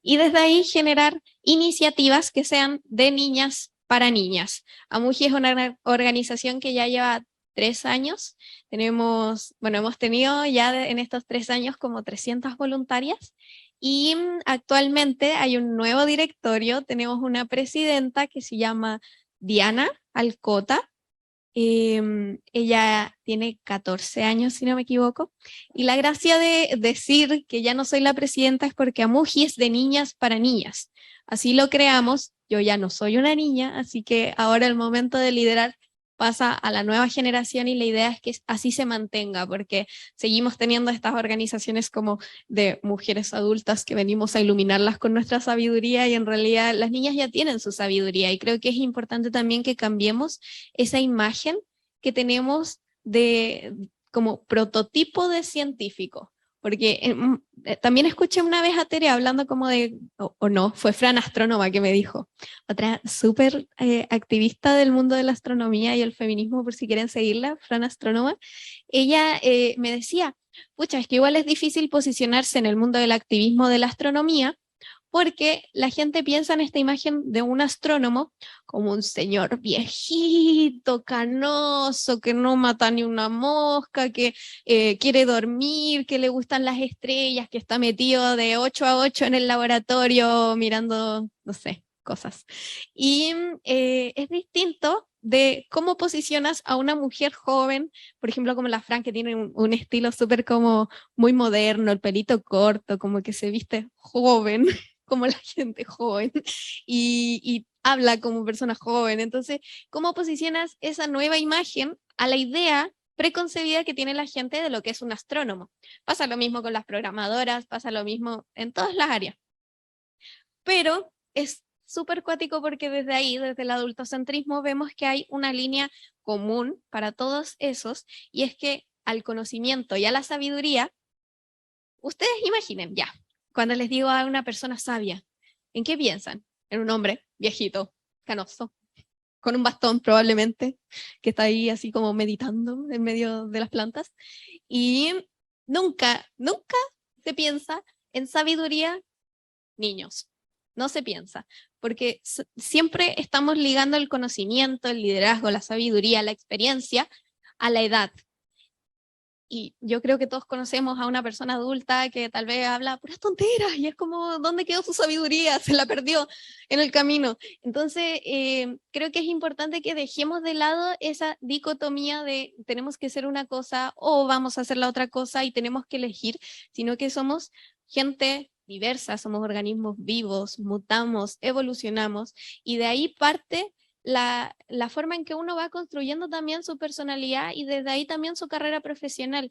Y desde ahí generar iniciativas que sean de niñas para niñas. AMUJI es una organización que ya lleva 3 años. Hemos tenido ya en estos 3 años como 300 voluntarias y actualmente hay un nuevo directorio. Tenemos una presidenta que se llama Diana Alcota. Ella tiene 14 años, si no me equivoco, y la gracia de decir que ya no soy la presidenta es porque AMUJI es de niñas para niñas, así lo creamos. Yo ya no soy una niña, así que ahora el momento de liderar pasa a la nueva generación y la idea es que así se mantenga, porque seguimos teniendo estas organizaciones como de mujeres adultas que venimos a iluminarlas con nuestra sabiduría y en realidad las niñas ya tienen su sabiduría y creo que es importante también que cambiemos esa imagen que tenemos de como prototipo de científico. Porque también escuché una vez a Tere hablando como de, o no, fue Fran Astrónoma que me dijo, otra súper activista del mundo de la astronomía y el feminismo, por si quieren seguirla, Fran Astrónoma, ella me decía, pucha, es que igual es difícil posicionarse en el mundo del activismo de la astronomía, porque la gente piensa en esta imagen de un astrónomo como un señor viejito, canoso, que no mata ni una mosca, que quiere dormir, que le gustan las estrellas, que está metido de 8 a 8 en el laboratorio mirando, no sé, cosas. Y es distinto de cómo posicionas a una mujer joven, por ejemplo como la Fran, que tiene un estilo súper como muy moderno, el pelito corto, como que se viste joven, como la gente joven, y habla como persona joven. Entonces, ¿cómo posicionas esa nueva imagen a la idea preconcebida que tiene la gente de lo que es un astrónomo? Pasa lo mismo con las programadoras, pasa lo mismo en todas las áreas. Pero es súper cuático porque desde ahí, desde el adultocentrismo, vemos que hay una línea común para todos esos, y es que al conocimiento y a la sabiduría, ustedes imaginen ya, cuando les digo a una persona sabia, ¿en qué piensan? En un hombre viejito, canoso, con un bastón probablemente, que está ahí así como meditando en medio de las plantas, y nunca se piensa en sabiduría, niños. No se piensa, porque siempre estamos ligando el conocimiento, el liderazgo, la sabiduría, la experiencia a la edad. Y yo creo que todos conocemos a una persona adulta que tal vez habla puras tonteras y es como, ¿dónde quedó su sabiduría? Se la perdió en el camino. Entonces, creo que es importante que dejemos de lado esa dicotomía de tenemos que ser una cosa o vamos a hacer la otra cosa y tenemos que elegir, sino que somos gente diversa, somos organismos vivos, mutamos, evolucionamos, y de ahí parte la forma en que uno va construyendo también su personalidad y desde ahí también su carrera profesional.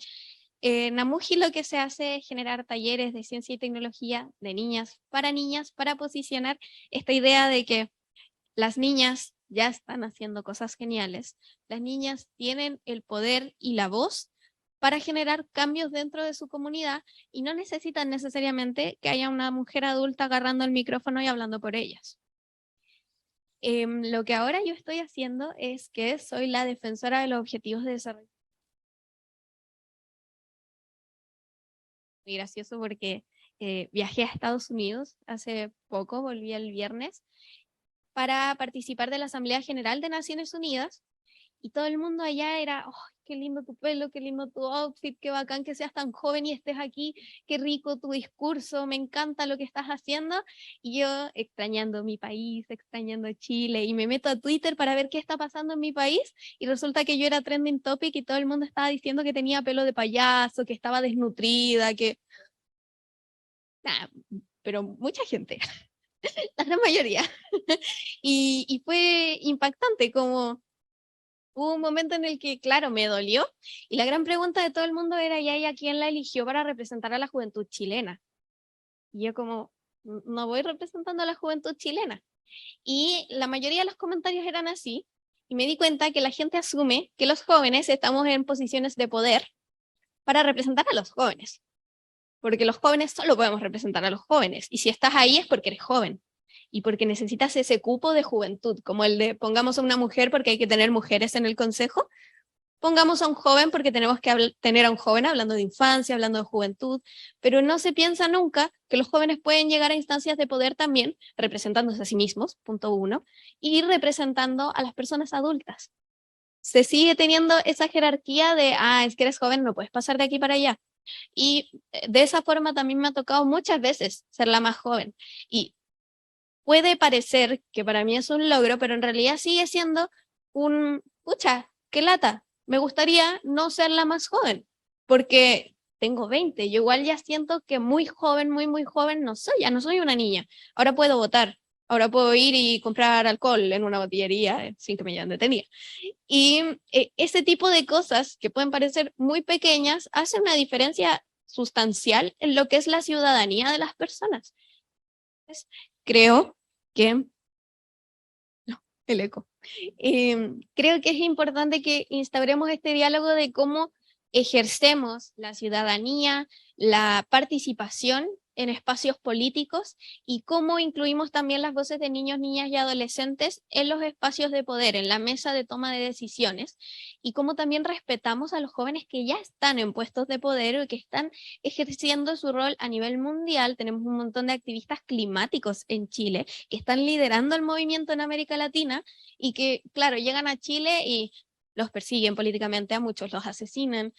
En Amuji lo que se hace es generar talleres de ciencia y tecnología de niñas, para posicionar esta idea de que las niñas ya están haciendo cosas geniales, las niñas tienen el poder y la voz para generar cambios dentro de su comunidad y no necesitan necesariamente que haya una mujer adulta agarrando el micrófono y hablando por ellas. Lo que ahora yo estoy haciendo es que soy la defensora de los objetivos de desarrollo. Muy gracioso porque viajé a Estados Unidos hace poco, volví el viernes, para participar de la Asamblea General de Naciones Unidas, y todo el mundo allá era, oh, qué lindo tu pelo, qué lindo tu outfit, qué bacán que seas tan joven y estés aquí, qué rico tu discurso, me encanta lo que estás haciendo, y yo extrañando mi país, extrañando Chile, y me meto a Twitter para ver qué está pasando en mi país, y resulta que yo era trending topic y todo el mundo estaba diciendo que tenía pelo de payaso, que estaba desnutrida, que... Nah, pero mucha gente, la gran mayoría, y fue impactante como... Hubo un momento en el que, claro, me dolió, y la gran pregunta de todo el mundo era, ¿y a quién la eligió para representar a la juventud chilena? Y yo como, no voy representando a la juventud chilena. Y la mayoría de los comentarios eran así, y me di cuenta que la gente asume que los jóvenes estamos en posiciones de poder para representar a los jóvenes, porque los jóvenes solo podemos representar a los jóvenes, y si estás ahí es porque eres joven. Y porque necesitas ese cupo de juventud, como el de pongamos a una mujer porque hay que tener mujeres en el consejo, pongamos a un joven porque tenemos que tener a un joven hablando de infancia, hablando de juventud, pero no se piensa nunca que los jóvenes pueden llegar a instancias de poder también, representándose a sí mismos, punto uno, y representando a las personas adultas. Se sigue teniendo esa jerarquía de, es que eres joven, no puedes pasar de aquí para allá. Y de esa forma también me ha tocado muchas veces ser la más joven. Y puede parecer que para mí es un logro, pero en realidad sigue siendo pucha, qué lata. Me gustaría no ser la más joven, porque tengo 20, yo igual ya siento que muy joven, muy joven no soy, ya no soy una niña. Ahora puedo votar, Ahora puedo ir y comprar alcohol en una botillería sin que me hayan detenido. Y ese tipo de cosas que pueden parecer muy pequeñas hacen una diferencia sustancial en lo que es la ciudadanía de las personas. Entonces, creo que... No, el eco. Creo que es importante que instauremos este diálogo de cómo ejercemos la ciudadanía, la participación en espacios políticos y cómo incluimos también las voces de niños, niñas y adolescentes en los espacios de poder, en la mesa de toma de decisiones, y cómo también respetamos a los jóvenes que ya están en puestos de poder y que están ejerciendo su rol a nivel mundial. Tenemos un montón de activistas climáticos en Chile que están liderando el movimiento en América Latina y que, claro, llegan a Chile y los persiguen políticamente, a muchos los asesinan.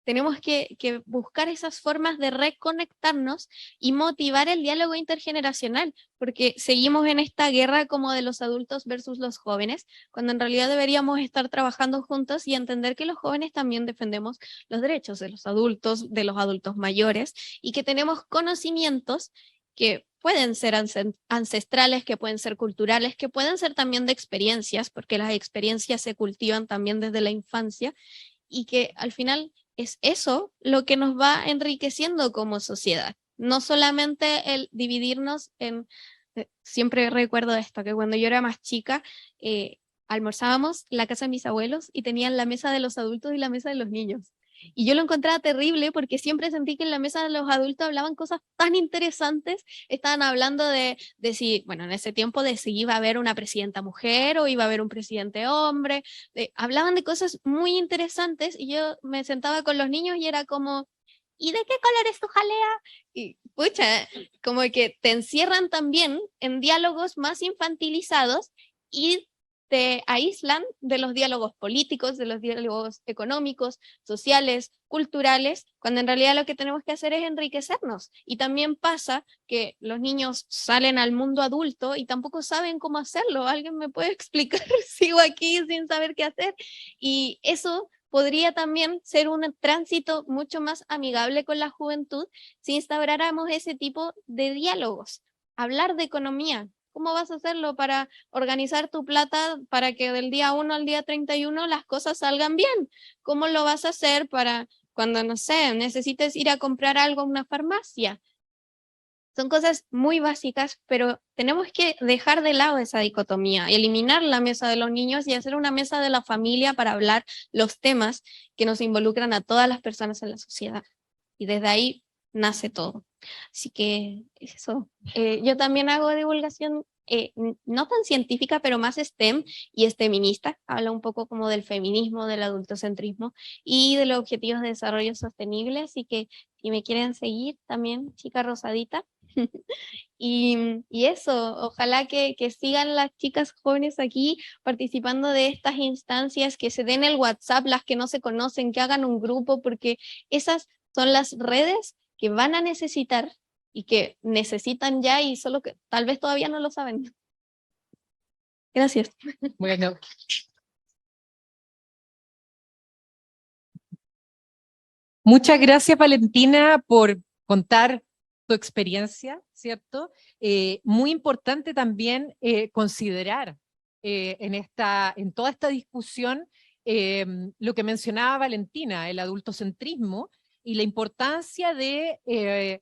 Tenemos que buscar esas formas de reconectarnos y motivar el diálogo intergeneracional, porque seguimos en esta guerra como de los adultos versus los jóvenes, cuando en realidad deberíamos estar trabajando juntos y entender que los jóvenes también defendemos los derechos de los adultos mayores, y que tenemos conocimientos que pueden ser ancestrales, que pueden ser culturales, que pueden ser también de experiencias, porque las experiencias se cultivan también desde la infancia, y que al final es eso lo que nos va enriqueciendo como sociedad. No solamente el dividirnos en... Siempre recuerdo esto, que cuando yo era más chica, almorzábamos en la casa de mis abuelos y tenían la mesa de los adultos y la mesa de los niños. Y yo lo encontraba terrible porque siempre sentí que en la mesa de los adultos hablaban cosas tan interesantes. Estaban hablando de si, bueno, en ese tiempo de si iba a haber una presidenta mujer o iba a haber un presidente hombre. Hablaban de cosas muy interesantes y yo me sentaba con los niños y era como, ¿y de qué color es tu jalea? Y pucha, como que te encierran también en diálogos más infantilizados y te aíslan de los diálogos políticos, de los diálogos económicos, sociales, culturales, cuando en realidad lo que tenemos que hacer es enriquecernos. Y también pasa que los niños salen al mundo adulto y tampoco saben cómo hacerlo. ¿Alguien me puede explicar? Sigo aquí sin saber qué hacer. Y eso podría también ser un tránsito mucho más amigable con la juventud si instauráramos ese tipo de diálogos. Hablar de economía. ¿Cómo vas a hacerlo para organizar tu plata para que del día 1 al día 31 las cosas salgan bien? ¿Cómo lo vas a hacer para cuando, no sé, necesites ir a comprar algo a una farmacia? Son cosas muy básicas, pero tenemos que dejar de lado esa dicotomía, eliminar la mesa de los niños y hacer una mesa de la familia para hablar los temas que nos involucran a todas las personas en la sociedad. Y desde ahí nace todo. Así que eso. Yo también hago divulgación no tan científica, pero más STEM y STEMinista. Habla un poco como del feminismo, del adultocentrismo y de los objetivos de desarrollo sostenible. Así que si me quieren seguir también, chica rosadita. Y eso, ojalá que sigan las chicas jóvenes aquí participando de estas instancias, que se den el WhatsApp, las que no se conocen, que hagan un grupo, porque esas son las redes que van a necesitar y que necesitan ya y solo que tal vez todavía no lo saben. Gracias. Bueno. Muchas gracias, Valentina, por contar tu experiencia, ¿cierto? Muy importante también considerar en toda esta discusión lo que mencionaba Valentina, el adultocentrismo y la importancia de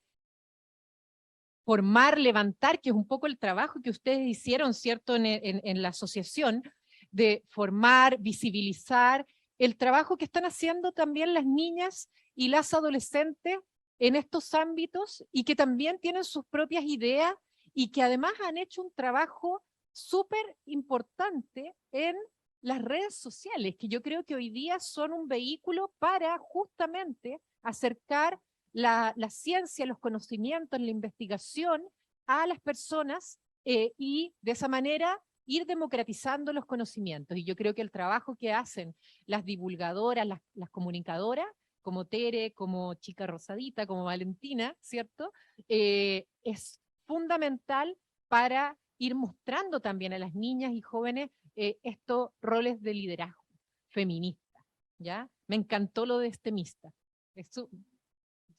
formar, levantar, que es un poco el trabajo que ustedes hicieron, ¿cierto?, en la asociación, de formar, visibilizar el trabajo que están haciendo también las niñas y las adolescentes en estos ámbitos y que también tienen sus propias ideas y que además han hecho un trabajo súper importante en las redes sociales, que yo creo que hoy día son un vehículo para justamente acercar la ciencia, los conocimientos, la investigación a las personas y de esa manera ir democratizando los conocimientos. Y yo creo que el trabajo que hacen las divulgadoras, las comunicadoras, como Tere, como Chica Rosadita, como Valentina, ¿cierto? Es fundamental para ir mostrando también a las niñas y jóvenes estos roles de liderazgo feminista, ¿ya? Me encantó lo de estemista.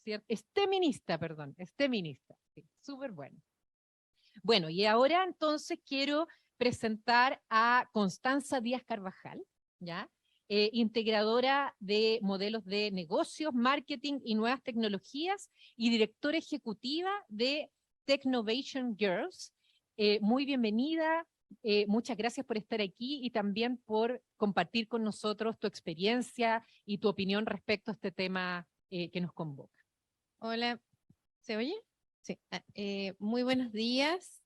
¿Cierto? Esteminista, perdón, esteminista. Sí, súper bueno. Bueno, y ahora entonces quiero presentar a Constanza Díaz Carvajal, ¿ya? Integradora de modelos de negocios, marketing y nuevas tecnologías y directora ejecutiva de Technovation Girls. Muy bienvenida, muchas gracias por estar aquí y también por compartir con nosotros tu experiencia y tu opinión respecto a este tema que nos convoca. Hola, ¿se oye? Sí. Muy buenos días.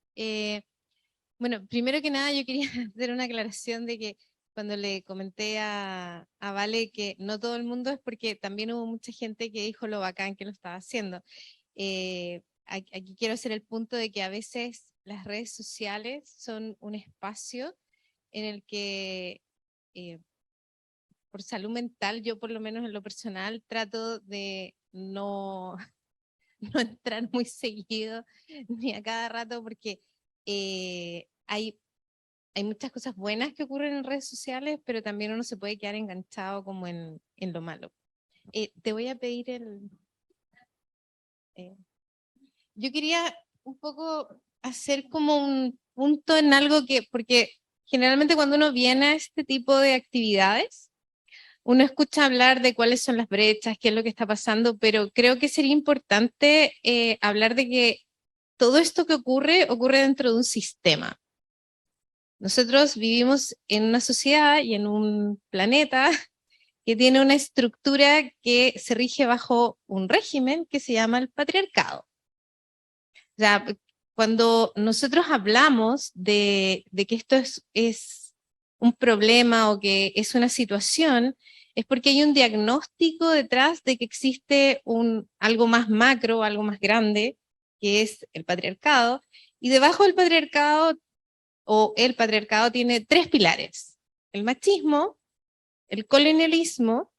Bueno, primero que nada yo quería hacer una aclaración de que cuando le comenté a Vale que no todo el mundo es porque también hubo mucha gente que dijo lo bacán que lo estaba haciendo. Aquí quiero hacer el punto de que a veces las redes sociales son un espacio en el que por salud mental, yo por lo menos en lo personal trato de no entrar muy seguido ni a cada rato porque hay muchas cosas buenas que ocurren en redes sociales, pero también uno se puede quedar enganchado como en lo malo. Te voy a pedir yo quería un poco hacer como un punto en algo porque generalmente cuando uno viene a este tipo de actividades, uno escucha hablar de cuáles son las brechas, qué es lo que está pasando, pero creo que sería importante hablar de que todo esto que ocurre dentro de un sistema. Nosotros vivimos en una sociedad y en un planeta que tiene una estructura que se rige bajo un régimen que se llama el patriarcado. O sea, cuando nosotros hablamos de que esto es un problema o que es una situación, es porque hay un diagnóstico detrás de que existe algo más macro, algo más grande, que es el patriarcado, y debajo del patriarcado, el patriarcado tiene 3 pilares: el machismo, el colonialismo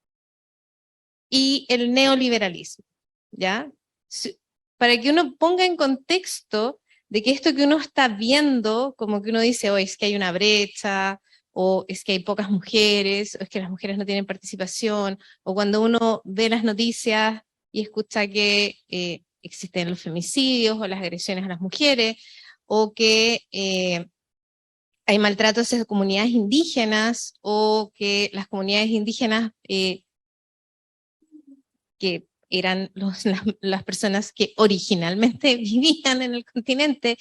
y el neoliberalismo, ¿ya? Para que uno ponga en contexto de que esto que uno está viendo, como que uno dice, oh, es que hay una brecha, o es que hay pocas mujeres, o es que las mujeres no tienen participación, o cuando uno ve las noticias y escucha que existen los femicidios o las agresiones a las mujeres, o que hay maltratos a comunidades indígenas, o que las comunidades indígenas que eran las personas que originalmente vivían en el continente,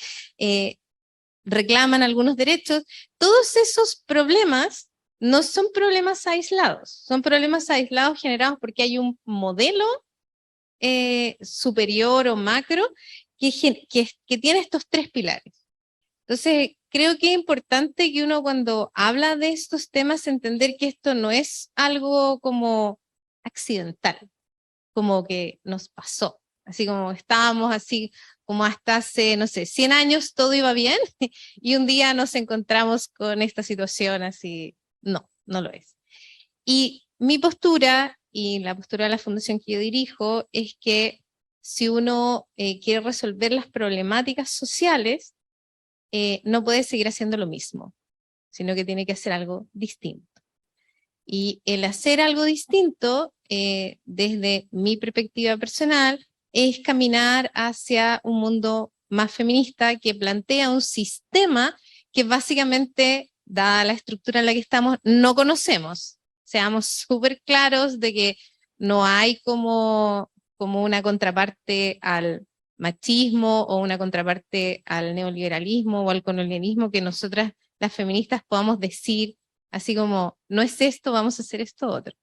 reclaman algunos derechos. Todos esos problemas no son problemas aislados, son problemas aislados generados porque hay un modelo superior o macro que tiene estos 3 pilares. Entonces, creo que es importante que uno cuando habla de estos temas entender que esto no es algo como accidental, como que nos pasó, así como estábamos así como hasta hace, no sé, 100 años todo iba bien y un día nos encontramos con esta situación así. No, no lo es. Y mi postura y la postura de la fundación que yo dirijo es que si uno quiere resolver las problemáticas sociales, no puede seguir haciendo lo mismo, sino que tiene que hacer algo distinto. Y el hacer algo distinto, desde mi perspectiva personal, es caminar hacia un mundo más feminista que plantea un sistema que básicamente, dada la estructura en la que estamos, no conocemos. Seamos súper claros de que no hay como una contraparte al machismo o una contraparte al neoliberalismo o al colonialismo que nosotras, las feministas, podamos decir así como, no es esto, vamos a hacer esto otro.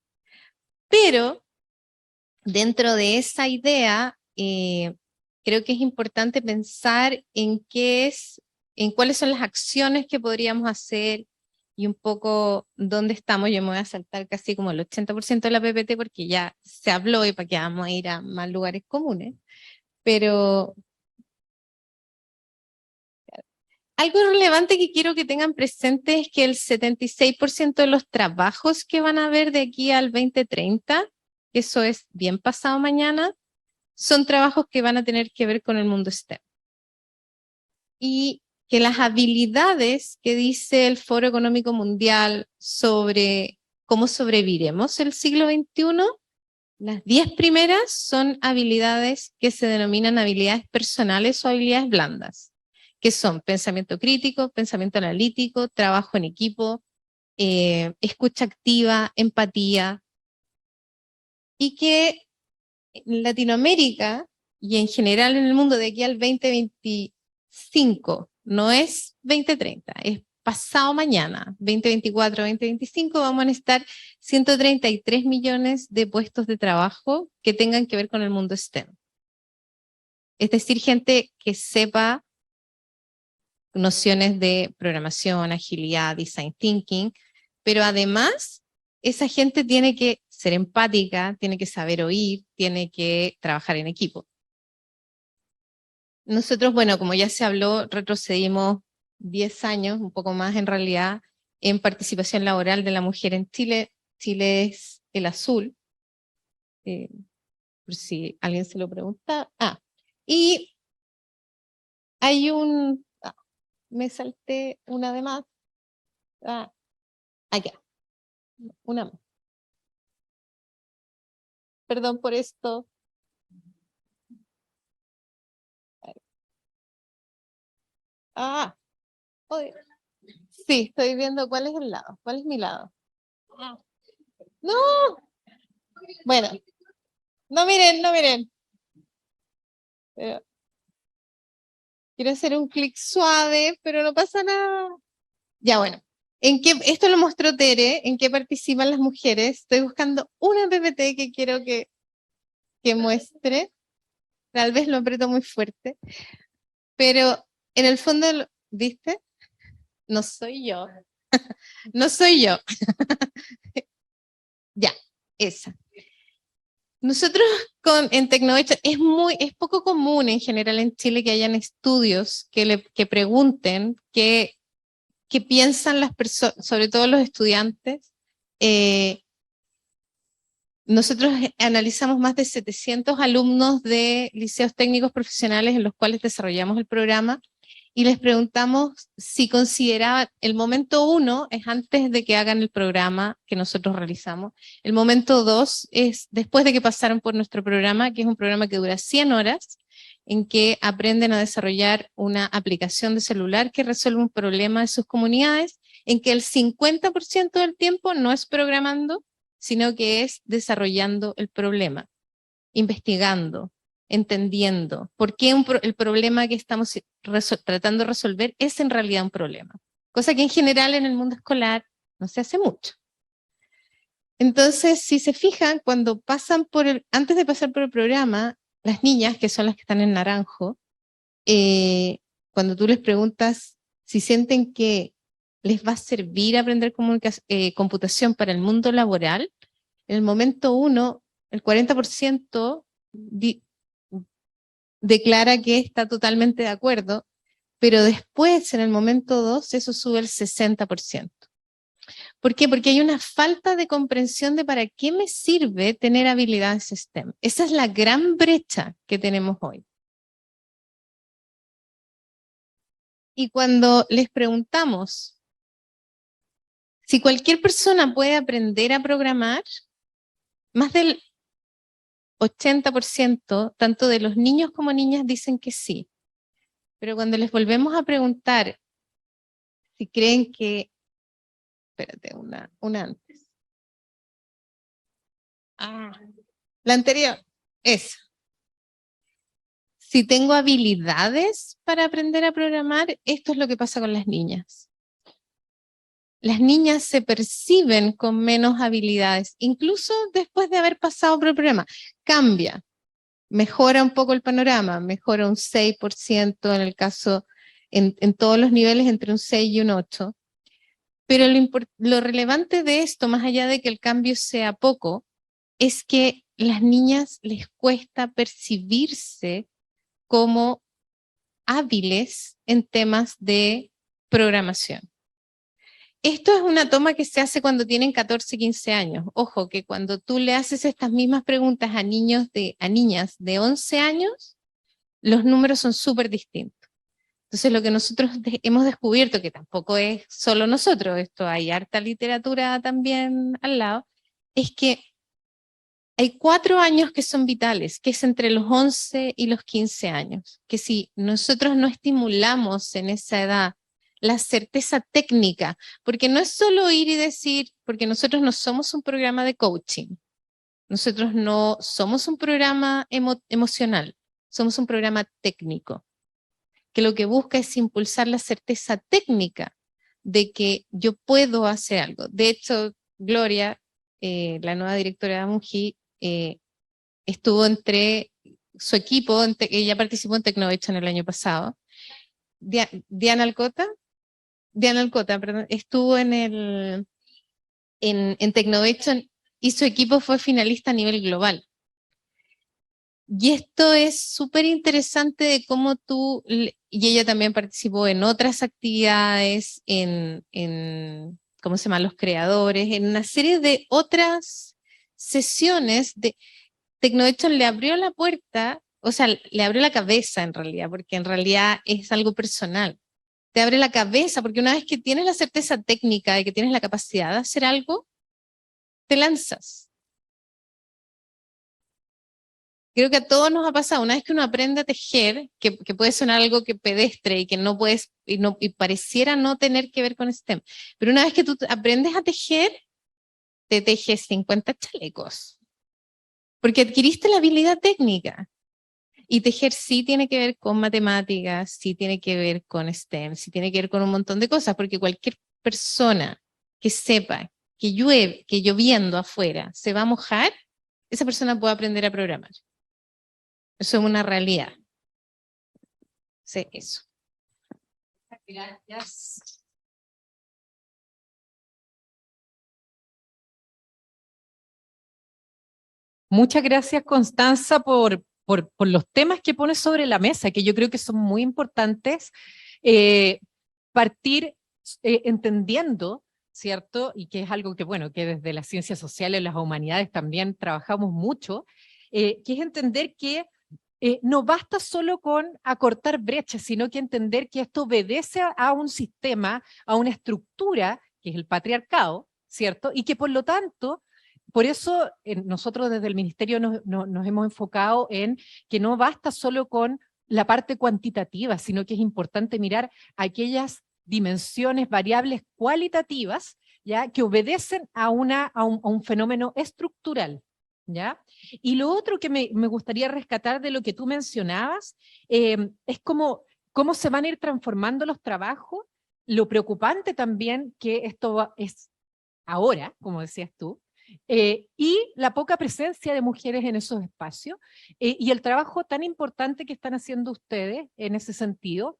Pero dentro de esa idea, creo que es importante pensar en cuáles son las acciones que podríamos hacer y un poco dónde estamos. Yo me voy a saltar casi como el 80% de la PPT porque ya se habló y para que vamos a ir a más lugares comunes. Pero algo relevante que quiero que tengan presente es que el 76% de los trabajos que van a ver de aquí al 2030, eso es bien pasado mañana, son trabajos que van a tener que ver con el mundo STEM. Y que las habilidades que dice el Foro Económico Mundial sobre cómo sobreviviremos el siglo XXI, las 10 primeras son habilidades que se denominan habilidades personales o habilidades blandas, que son pensamiento crítico, pensamiento analítico, trabajo en equipo, escucha activa, empatía, y que en Latinoamérica y en general en el mundo de aquí al 2025, no es 2030, es pasado mañana, 2024, 2025, vamos a necesitar 133 millones de puestos de trabajo que tengan que ver con el mundo STEM. Es decir, gente que sepa nociones de programación, agilidad, design thinking, pero además esa gente tiene que ser empática, tiene que saber oír, tiene que trabajar en equipo. Nosotros, bueno, como ya se habló, retrocedimos 10 años, un poco más en realidad, en participación laboral de la mujer en Chile. Chile es el azul, por si alguien se lo pregunta. Y hay me salté una de más. Acá, una más. Perdón por esto. Sí, estoy viendo cuál es el lado, cuál es mi lado. No, bueno, no miren, no miren. Quiero hacer un clic suave, pero no pasa nada. Ya, bueno. Esto lo mostró Tere, en qué participan las mujeres. Estoy buscando una PPT que quiero que muestre. Tal vez lo aprieto muy fuerte. Pero en el fondo, ¿viste? No soy yo. No soy yo. Ya, esa. Nosotros en Tecnovation es poco común en general en Chile que hayan estudios que pregunten qué piensan las personas, sobre todo los estudiantes. Nosotros analizamos más de 700 alumnos de liceos técnicos profesionales en los cuales desarrollamos el programa y les preguntamos si consideraban, el momento 1 es antes de que hagan el programa que nosotros realizamos, el momento 2 es después de que pasaron por nuestro programa, que es un programa que dura 100 horas, en que aprenden a desarrollar una aplicación de celular que resuelve un problema de sus comunidades, en que el 50% del tiempo no es programando, sino que es desarrollando el problema, investigando, entendiendo por qué el problema que estamos tratando de resolver es en realidad un problema. Cosa que en general en el mundo escolar no se hace mucho. Entonces, si se fijan, cuando pasan antes de pasar por el programa, las niñas, que son las que están en naranjo, cuando tú les preguntas si sienten que les va a servir aprender computación para el mundo laboral, en el momento 1, el 40% declara que está totalmente de acuerdo, pero después, en el momento 2, eso sube al 60%. ¿Por qué? Porque hay una falta de comprensión de para qué me sirve tener habilidades STEM. Esa es la gran brecha que tenemos hoy. Y cuando les preguntamos si cualquier persona puede aprender a programar, más del 80%, tanto de los niños como niñas, dicen que sí. Pero cuando les volvemos a preguntar si creen que... Espérate, una antes. La anterior, esa. Si tengo habilidades para aprender a programar, esto es lo que pasa con las niñas. Las niñas se perciben con menos habilidades, incluso después de haber pasado por el programa. Cambia, mejora un poco el panorama, mejora un 6% en el caso, en todos los niveles entre un 6 y un 8. Pero lo relevante de esto, más allá de que el cambio sea poco, es que las niñas les cuesta percibirse como hábiles en temas de programación. Esto es una toma que se hace cuando tienen 14, 15 años. Ojo, que cuando tú le haces estas mismas preguntas a niñas de 11 años, los números son súper distintos. Entonces lo que nosotros hemos descubierto, que tampoco es solo nosotros, esto hay harta literatura también al lado, es que hay 4 años que son vitales, que es entre los 11 y los 15 años, que si nosotros no estimulamos en esa edad la certeza técnica, porque no es solo ir y decir, porque nosotros no somos un programa de coaching, nosotros no somos un programa emocional, somos un programa técnico, que lo que busca es impulsar la certeza técnica de que yo puedo hacer algo. De hecho, Gloria, la nueva directora de AMUGI, estuvo entre su equipo, ella participó en Tecnovation el año pasado. Diana Alcota, perdón, estuvo en Tecnovation y su equipo fue finalista a nivel global. Y esto es súper interesante de cómo y ella también participó en otras actividades, ¿cómo se llama? Los creadores, en una serie de otras sesiones de Tecnovation le abrió la puerta, o sea, le abrió la cabeza en realidad, porque en realidad es algo personal. Te abre la cabeza, porque una vez que tienes la certeza técnica de que tienes la capacidad de hacer algo, te lanzas. Creo que a todos nos ha pasado, una vez que uno aprende a tejer, que puede sonar algo que pedestre y que no puedes, y pareciera no tener que ver con STEM, pero una vez que tú aprendes a tejer, te tejes 50 chalecos, porque adquiriste la habilidad técnica. Y tejer sí tiene que ver con matemáticas, sí tiene que ver con STEM, sí tiene que ver con un montón de cosas, porque cualquier persona que sepa que llueve, que lloviendo afuera se va a mojar, esa persona puede aprender a programar. Eso es una realidad. Sí, eso. Gracias. Muchas gracias, Constanza, por los temas que pones sobre la mesa, que yo creo que son muy importantes. Partir entendiendo, ¿cierto? Y que es algo que, bueno, que desde las ciencias sociales, las humanidades también trabajamos mucho, que es entender que no basta solo con acortar brechas, sino que entender que esto obedece a un sistema, a una estructura, que es el patriarcado, ¿cierto? Y que por lo tanto, por eso nosotros desde el Ministerio nos hemos enfocado en que no basta solo con la parte cuantitativa, sino que es importante mirar aquellas dimensiones, variables cualitativas, ¿ya? Que obedecen a un fenómeno estructural, ¿ya? Y lo otro que me gustaría rescatar de lo que tú mencionabas es cómo se van a ir transformando los trabajos, lo preocupante también que esto es ahora, como decías tú, y la poca presencia de mujeres en esos espacios, y el trabajo tan importante que están haciendo ustedes en ese sentido,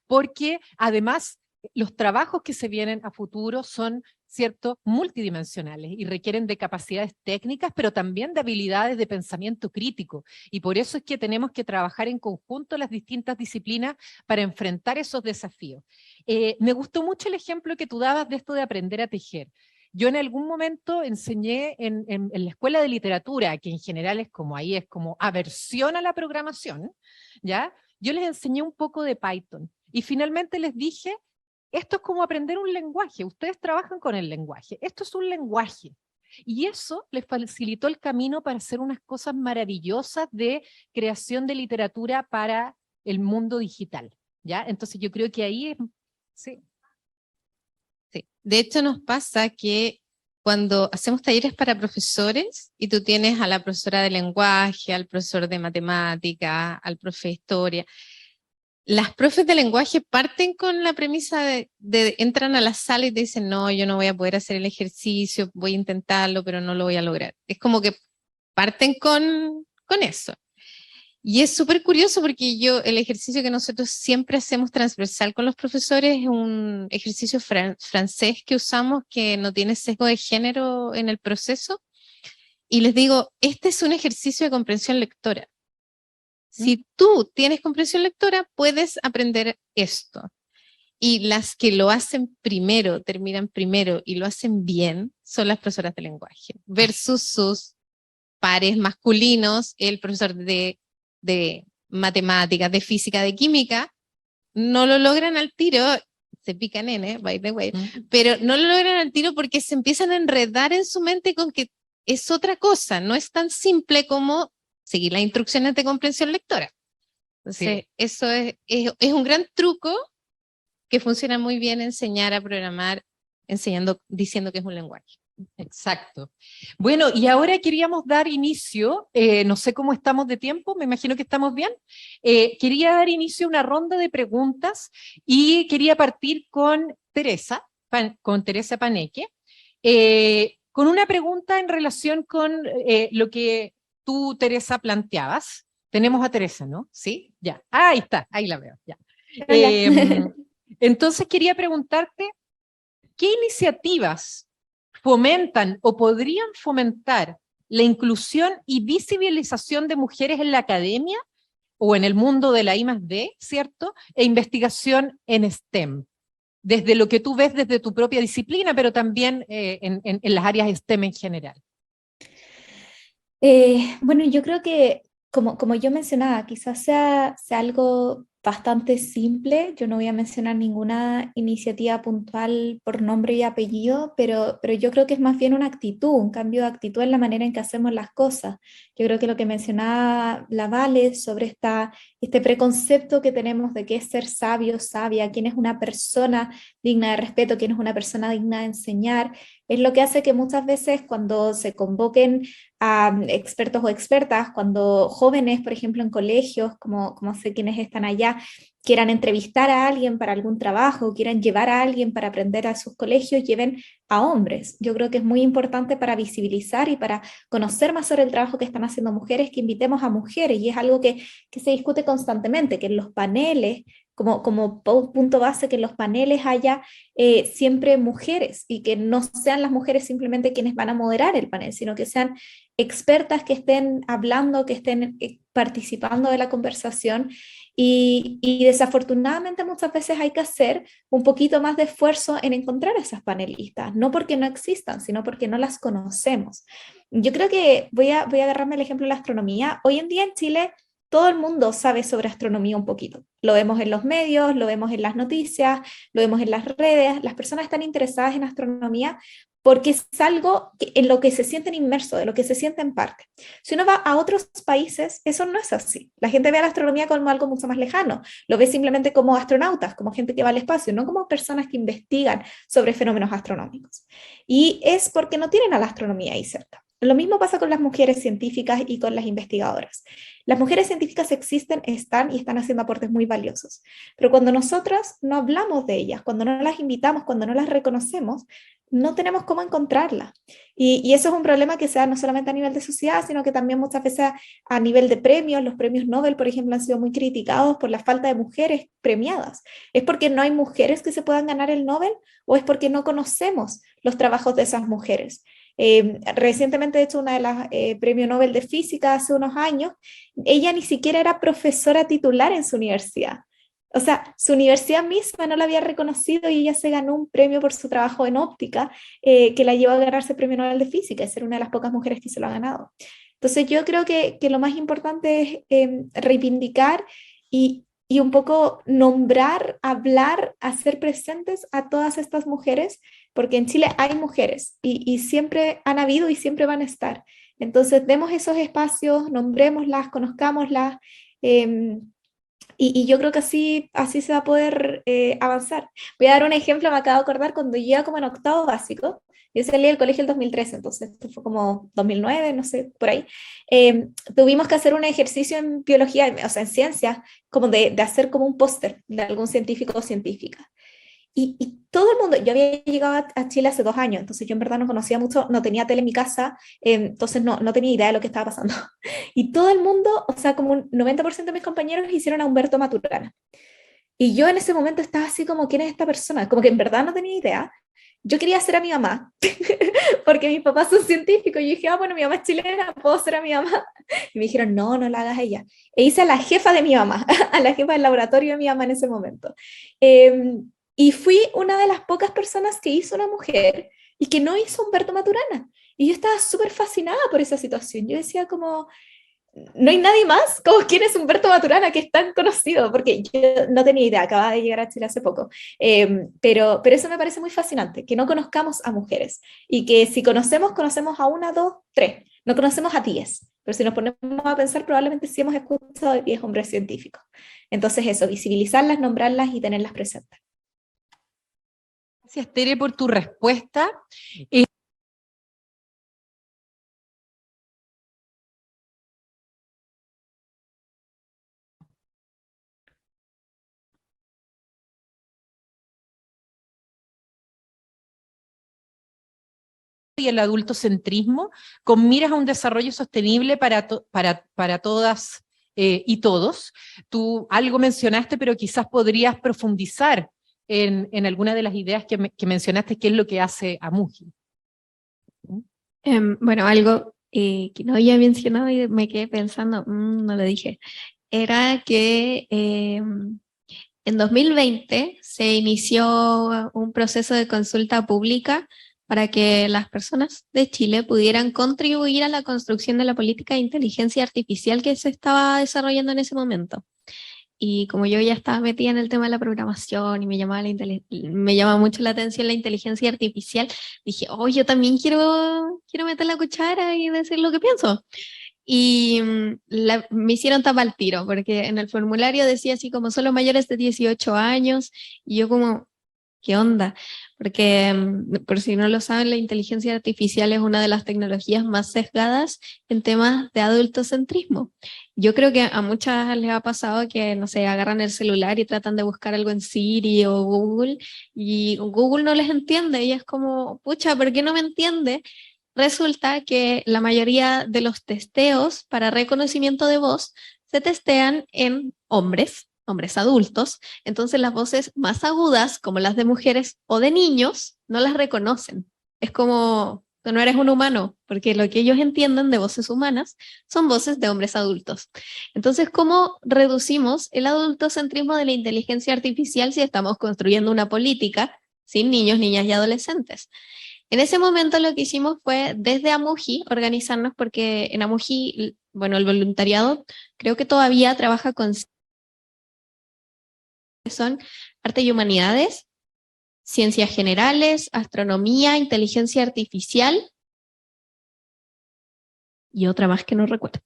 porque además los trabajos que se vienen a futuro son, ¿cierto?, multidimensionales y requieren de capacidades técnicas, pero también de habilidades de pensamiento crítico. Y por eso es que tenemos que trabajar en conjunto las distintas disciplinas para enfrentar esos desafíos. Me gustó mucho el ejemplo que tú dabas de esto de aprender a tejer. Yo en algún momento enseñé en la escuela de literatura, que en general es como ahí, es como aversión a la programación, ¿ya? Yo les enseñé un poco de Python y finalmente les dije, esto es como aprender un lenguaje, ustedes trabajan con el lenguaje, esto es un lenguaje. Y eso les facilitó el camino para hacer unas cosas maravillosas de creación de literatura para el mundo digital, ¿ya? Entonces yo creo que ahí es... Sí. Sí. De hecho, nos pasa que cuando hacemos talleres para profesores y tú tienes a la profesora de lenguaje, al profesor de matemática, al profe de historia, las profes de lenguaje parten con la premisa de entran a la sala y te dicen, no, yo no voy a poder hacer el ejercicio, voy a intentarlo, pero no lo voy a lograr. Es como que parten con eso. Y es súper curioso porque el ejercicio que nosotros siempre hacemos transversal con los profesores es un ejercicio francés que usamos que no tiene sesgo de género en el proceso. Y les digo, este es un ejercicio de comprensión lectora. Si tú tienes comprensión lectora, puedes aprender esto. Y las que lo hacen primero, terminan primero y lo hacen bien, son las profesoras de lenguaje, versus sus pares masculinos, el profesor de matemáticas, de física, de química, no lo logran al tiro, se pican by the way, pero no lo logran al tiro porque se empiezan a enredar en su mente con que es otra cosa, no es tan simple como seguir las instrucciones de comprensión lectora. Entonces, eso es un gran truco que funciona muy bien enseñar a programar, diciendo que es un lenguaje. Exacto. Bueno, y ahora queríamos dar inicio, no sé cómo estamos de tiempo, me imagino que estamos bien. Quería dar inicio a una ronda de preguntas y quería partir con Teresa Paneque, con una pregunta en relación con lo que tú, Teresa, planteabas. Tenemos a Teresa, ¿no? ¿Sí? Ya. Ah, ahí está, ahí la veo. Ya. Entonces quería preguntarte, ¿qué iniciativas fomentan o podrían fomentar la inclusión y visibilización de mujeres en la academia o en el mundo de la I+D, ¿cierto? E investigación en STEM, desde lo que tú ves desde tu propia disciplina, pero también en las áreas STEM en general. Bueno, yo creo que, como yo mencionaba, quizás sea algo bastante simple. Yo no voy a mencionar ninguna iniciativa puntual por nombre y apellido, pero yo creo que es más bien una actitud, un cambio de actitud en la manera en que hacemos las cosas. Yo creo que lo que mencionaba la Vale sobre este preconcepto que tenemos de qué es ser sabio, sabia, quién es una persona digna de respeto, quién es una persona digna de enseñar, es lo que hace que muchas veces cuando se convoquen a expertos o expertas, cuando jóvenes, por ejemplo, en colegios, como sé quienes están allá, quieran entrevistar a alguien para algún trabajo, quieran llevar a alguien para aprender a sus colegios, lleven a hombres. Yo creo que es muy importante para visibilizar y para conocer más sobre el trabajo que están haciendo mujeres, que invitemos a mujeres, y es algo que se discute constantemente, que en los paneles, como punto base, que en los paneles haya siempre mujeres, y que no sean las mujeres simplemente quienes van a moderar el panel, sino que sean expertas que estén hablando, que estén participando de la conversación. Y desafortunadamente muchas veces hay que hacer un poquito más de esfuerzo en encontrar a esas panelistas, no porque no existan, sino porque no las conocemos. Yo creo que voy a agarrarme el ejemplo de la astronomía. Hoy en día en Chile todo el mundo sabe sobre astronomía un poquito. Lo vemos en los medios, lo vemos en las noticias, lo vemos en las redes. Las personas están interesadas en astronomía porque es algo en lo que se sienten inmersos, de lo que se sienten parte. Si uno va a otros países, eso no es así. La gente ve a la astronomía como algo mucho más lejano. Lo ve simplemente como astronautas, como gente que va al espacio, no como personas que investigan sobre fenómenos astronómicos. Y es porque no tienen a la astronomía ahí cerca. Lo mismo pasa con las mujeres científicas y con las investigadoras. Las mujeres científicas existen, están y están haciendo aportes muy valiosos. Pero cuando nosotras no hablamos de ellas, cuando no las invitamos, cuando no las reconocemos, no tenemos cómo encontrarlas. Y eso es un problema que se da no solamente a nivel de sociedad, sino que también muchas veces a nivel de premios. Los premios Nobel, por ejemplo, han sido muy criticados por la falta de mujeres premiadas. ¿Es porque no hay mujeres que se puedan ganar el Nobel o es porque no conocemos los trabajos de esas mujeres? Recientemente, de hecho, una de las premios Nobel de Física hace unos años, ella ni siquiera era profesora titular en su universidad. O sea, su universidad misma no la había reconocido y ella se ganó un premio por su trabajo en óptica que la llevó a ganarse el premio Nobel de Física, y ser una de las pocas mujeres que se lo ha ganado. Entonces yo creo que lo más importante es reivindicar y un poco nombrar, hablar, hacer presentes a todas estas mujeres, porque en Chile hay mujeres y siempre han habido y siempre van a estar. Entonces demos esos espacios, nombrémoslas, conozcámoslas, y yo creo que así se va a poder avanzar. Voy a dar un ejemplo. Me acabo de acordar cuando yo iba como en octavo básico. Yo salí del colegio el 2013, entonces esto fue como 2009, no sé, por ahí. Tuvimos que hacer un ejercicio en biología, o sea, en ciencias, como de hacer como un póster de algún científico o científica. Y todo el mundo, yo había llegado a Chile hace 2 años, entonces yo en verdad no conocía mucho, no tenía tele en mi casa, entonces no tenía idea de lo que estaba pasando. Y todo el mundo, o sea, como un 90% de mis compañeros hicieron a Humberto Maturana. Y yo en ese momento estaba así como, ¿quién es esta persona? Como que en verdad no tenía idea. Yo quería ser a mi mamá, porque mis papás son científicos, y yo dije, bueno, mi mamá es chilena, puedo ser a mi mamá. Y me dijeron, no la hagas a ella. E hice a la jefa de mi mamá, a la jefa del laboratorio de mi mamá en ese momento. Y fui una de las pocas personas que hizo una mujer y que no hizo Humberto Maturana. Y yo estaba súper fascinada por esa situación. Yo decía como, no hay nadie más como quién es Humberto Maturana, que es tan conocido, porque yo no tenía idea, acababa de llegar a Chile hace poco, pero eso me parece muy fascinante, que no conozcamos a mujeres, y que si conocemos, conocemos a una, dos, tres, no conocemos a 10, pero si nos ponemos a pensar, probablemente sí hemos escuchado de 10 hombres científicos. Entonces eso, visibilizarlas, nombrarlas y tenerlas presentes. Gracias, Tere, por tu respuesta. Y el adultocentrismo con miras a un desarrollo sostenible para todas y todos. Tú algo mencionaste, pero quizás podrías profundizar en alguna de las ideas que mencionaste, qué es lo que hace Amuji. Bueno, algo que no había mencionado y me quedé pensando, no lo dije, era que en 2020 se inició un proceso de consulta pública para que las personas de Chile pudieran contribuir a la construcción de la política de inteligencia artificial que se estaba desarrollando en ese momento. Y como yo ya estaba metida en el tema de la programación y me llama mucho la atención la inteligencia artificial, dije, oh, yo también quiero meter la cuchara y decir lo que pienso. Y me hicieron tapa al tiro, porque en el formulario decía así como solo mayores de 18 años, y yo como, ¿qué onda? Porque, por si no lo saben, la inteligencia artificial es una de las tecnologías más sesgadas en temas de adultocentrismo. Yo creo que a muchas les ha pasado que, no sé, agarran el celular y tratan de buscar algo en Siri o Google, y Google no les entiende, y es como, pucha, ¿por qué no me entiende? Resulta que la mayoría de los testeos para reconocimiento de voz se testean en hombres adultos, entonces las voces más agudas, como las de mujeres o de niños, no las reconocen. Es como, tú no eres un humano, porque lo que ellos entienden de voces humanas son voces de hombres adultos. Entonces, ¿cómo reducimos el adultocentrismo de la inteligencia artificial si estamos construyendo una política sin niños, niñas y adolescentes? En ese momento lo que hicimos fue desde Amuji organizarnos, porque en Amuji, bueno, el voluntariado creo que todavía trabaja con son arte y humanidades, ciencias generales, astronomía, inteligencia artificial y otra más que no recuerdo.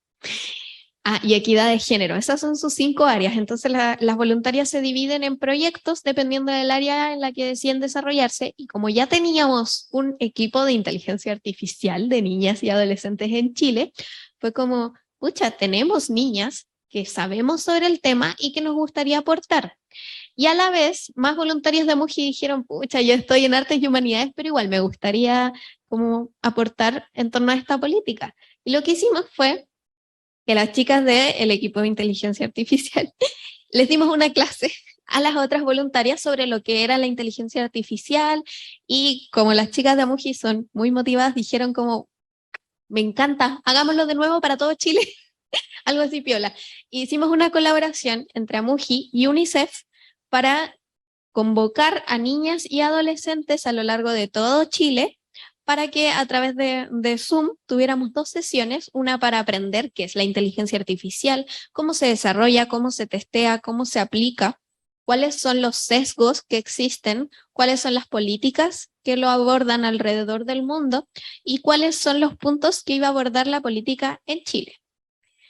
Y equidad de género. Esas son sus 5 áreas. Entonces las voluntarias se dividen en proyectos dependiendo del área en la que deciden desarrollarse, y como ya teníamos un equipo de inteligencia artificial de niñas y adolescentes en Chile, fue como, pucha, tenemos niñas que sabemos sobre el tema y que nos gustaría aportar. Y a la vez, más voluntarios de Amuji dijeron, pucha, yo estoy en artes y humanidades, pero igual me gustaría como aportar en torno a esta política. Y lo que hicimos fue que las chicas del equipo de inteligencia artificial les dimos una clase a las otras voluntarias sobre lo que era la inteligencia artificial, y como las chicas de Amuji son muy motivadas, dijeron como, me encanta, hagámoslo de nuevo para todo Chile, algo así piola. Y hicimos una colaboración entre Amuji y UNICEF para convocar a niñas y adolescentes a lo largo de todo Chile para que a través de Zoom tuviéramos 2 sesiones, una para aprender qué es la inteligencia artificial, cómo se desarrolla, cómo se testea, cómo se aplica, cuáles son los sesgos que existen, cuáles son las políticas que lo abordan alrededor del mundo y cuáles son los puntos que iba a abordar la política en Chile.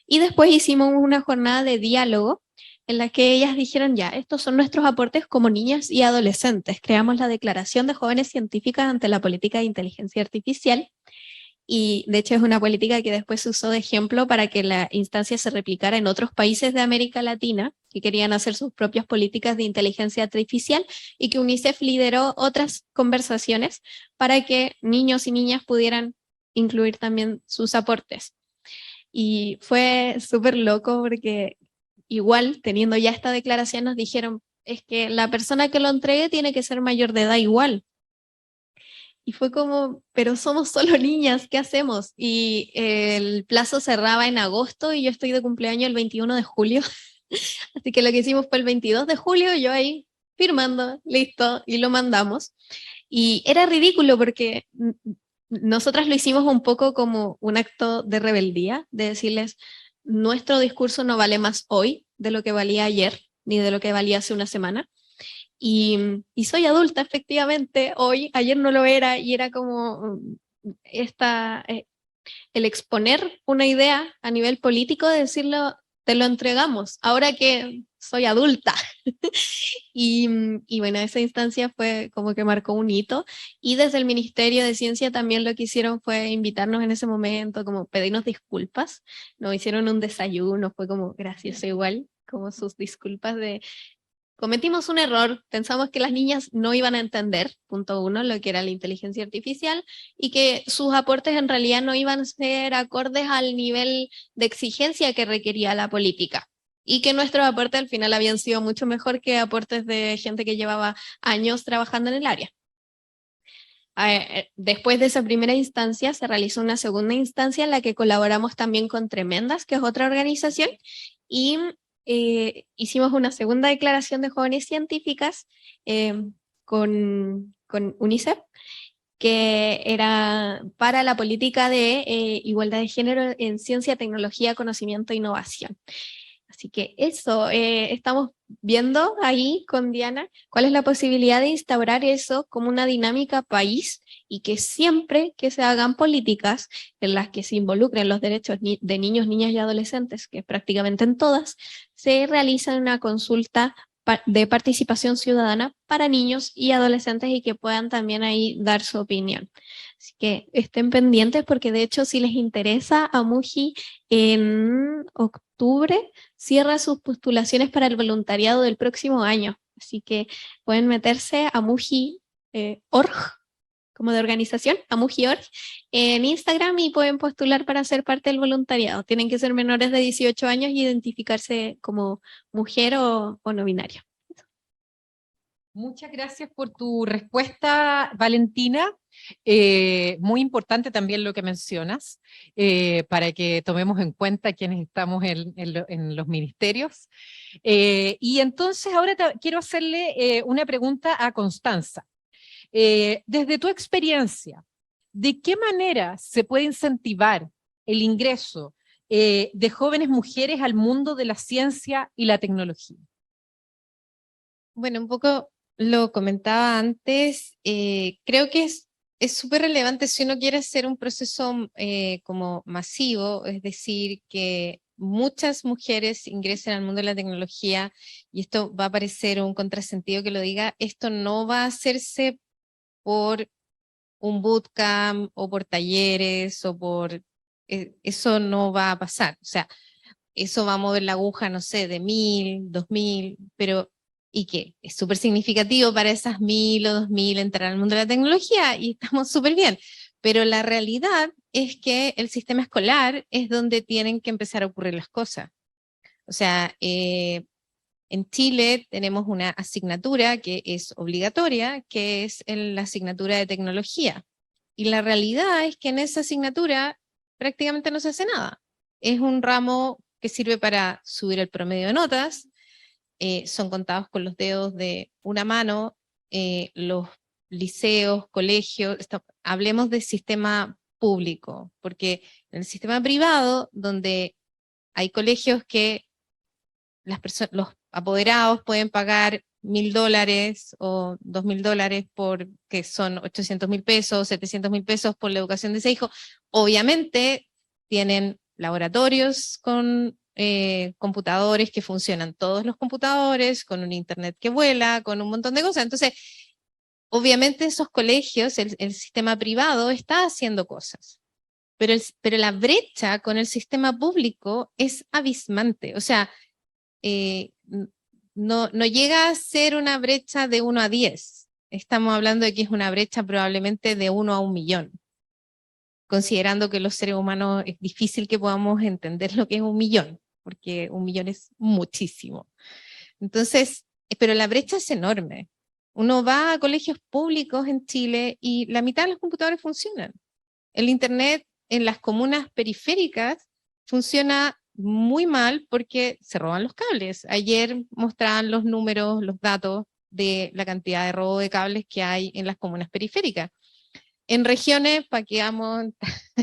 Y después hicimos una jornada de diálogo en la que ellas dijeron, ya, estos son nuestros aportes como niñas y adolescentes. Creamos la Declaración de Jóvenes Científicas ante la Política de Inteligencia Artificial, y de hecho es una política que después se usó de ejemplo para que la instancia se replicara en otros países de América Latina que querían hacer sus propias políticas de inteligencia artificial, y que UNICEF lideró otras conversaciones para que niños y niñas pudieran incluir también sus aportes. Y fue súper loco porque igual, teniendo ya esta declaración, nos dijeron, es que la persona que lo entregue tiene que ser mayor de edad igual. Y fue como, pero somos solo niñas, ¿qué hacemos? Y el plazo cerraba en agosto y yo estoy de cumpleaños el 21 de julio. Así que lo que hicimos fue el 22 de julio, yo ahí firmando, listo, y lo mandamos. Y era ridículo porque nosotras lo hicimos un poco como un acto de rebeldía, de decirles, nuestro discurso no vale más hoy de lo que valía ayer, ni de lo que valía hace una semana. Y soy adulta, efectivamente, hoy, ayer no lo era, y era como el exponer una idea a nivel político, de decirlo, te lo entregamos, ahora que soy adulta. Y bueno, esa instancia fue como que marcó un hito, y desde el Ministerio de Ciencia también lo que hicieron fue invitarnos en ese momento, como pedirnos disculpas, nos hicieron un desayuno, fue como gracioso igual, como sus disculpas de cometimos un error, pensamos que las niñas no iban a entender, punto uno, lo que era la inteligencia artificial, y que sus aportes en realidad no iban a ser acordes al nivel de exigencia que requería la política, y que nuestros aportes al final habían sido mucho mejor que aportes de gente que llevaba años trabajando en el área. Después de esa primera instancia se realizó una segunda instancia en la que colaboramos también con Tremendas, que es otra organización, y hicimos una segunda declaración de jóvenes científicas con UNICEF, que era para la política de igualdad de género en ciencia, tecnología, conocimiento e innovación. Así que eso, estamos viendo ahí con Diana cuál es la posibilidad de instaurar eso como una dinámica país, y que siempre que se hagan políticas en las que se involucren los derechos de niños, niñas y adolescentes, que prácticamente en todas, se realiza una consulta de participación ciudadana para niños y adolescentes, y que puedan también ahí dar su opinión. Así que estén pendientes, porque de hecho, si les interesa, Amuji en octubre cierra sus postulaciones para el voluntariado del próximo año. Así que pueden meterse a Amuji.org, como de organización, Amuji.org, en Instagram, y pueden postular para ser parte del voluntariado. Tienen que ser menores de 18 años y identificarse como mujer o no binaria. Muchas gracias por tu respuesta, Valentina. Muy importante también lo que mencionas, para que tomemos en cuenta quienes estamos en los ministerios. Y entonces ahora quiero hacerle una pregunta a Constanza. Desde tu experiencia, ¿de qué manera se puede incentivar el ingreso de jóvenes mujeres al mundo de la ciencia y la tecnología? Bueno, un poco lo comentaba antes, creo que es súper relevante si uno quiere hacer un proceso como masivo, es decir, que muchas mujeres ingresen al mundo de la tecnología, y esto va a parecer un contrasentido que lo diga, esto no va a hacerse por un bootcamp o por talleres o por... eso no va a pasar, o sea, eso va a mover la aguja, no sé, de 1000, 2000, pero ¿y qué? Es súper significativo para esas 1000 o 2000 entrar al mundo de la tecnología, y estamos súper bien, pero la realidad es que el sistema escolar es donde tienen que empezar a ocurrir las cosas. O sea, en Chile tenemos una asignatura que es obligatoria, que es la asignatura de tecnología. Y la realidad es que en esa asignatura prácticamente no se hace nada. Es un ramo que sirve para subir el promedio de notas, son contados con los dedos de una mano, los liceos, colegios, hablemos del sistema público, porque en el sistema privado, donde hay colegios que los apoderados pueden pagar $1000 o $2000 que son 800.000 pesos, 700.000 pesos por la educación de ese hijo, obviamente tienen laboratorios con computadores que funcionan todos los computadores, con un internet que vuela, con un montón de cosas. Entonces, obviamente esos colegios, el sistema privado está haciendo cosas, pero la brecha con el sistema público es abismante. O sea, no llega a ser una brecha de 1 a 10. Estamos hablando de que es una brecha probablemente de 1 a 1 millón. Considerando que los seres humanos es difícil que podamos entender lo que es 1 millón, porque 1 millón es muchísimo. Entonces, pero la brecha es enorme. Uno va a colegios públicos en Chile y la mitad de los computadores funcionan. El internet en las comunas periféricas funciona muy mal porque se roban los cables. Ayer mostraban los números, los datos de la cantidad de robo de cables que hay en las comunas periféricas. En regiones, para que vamos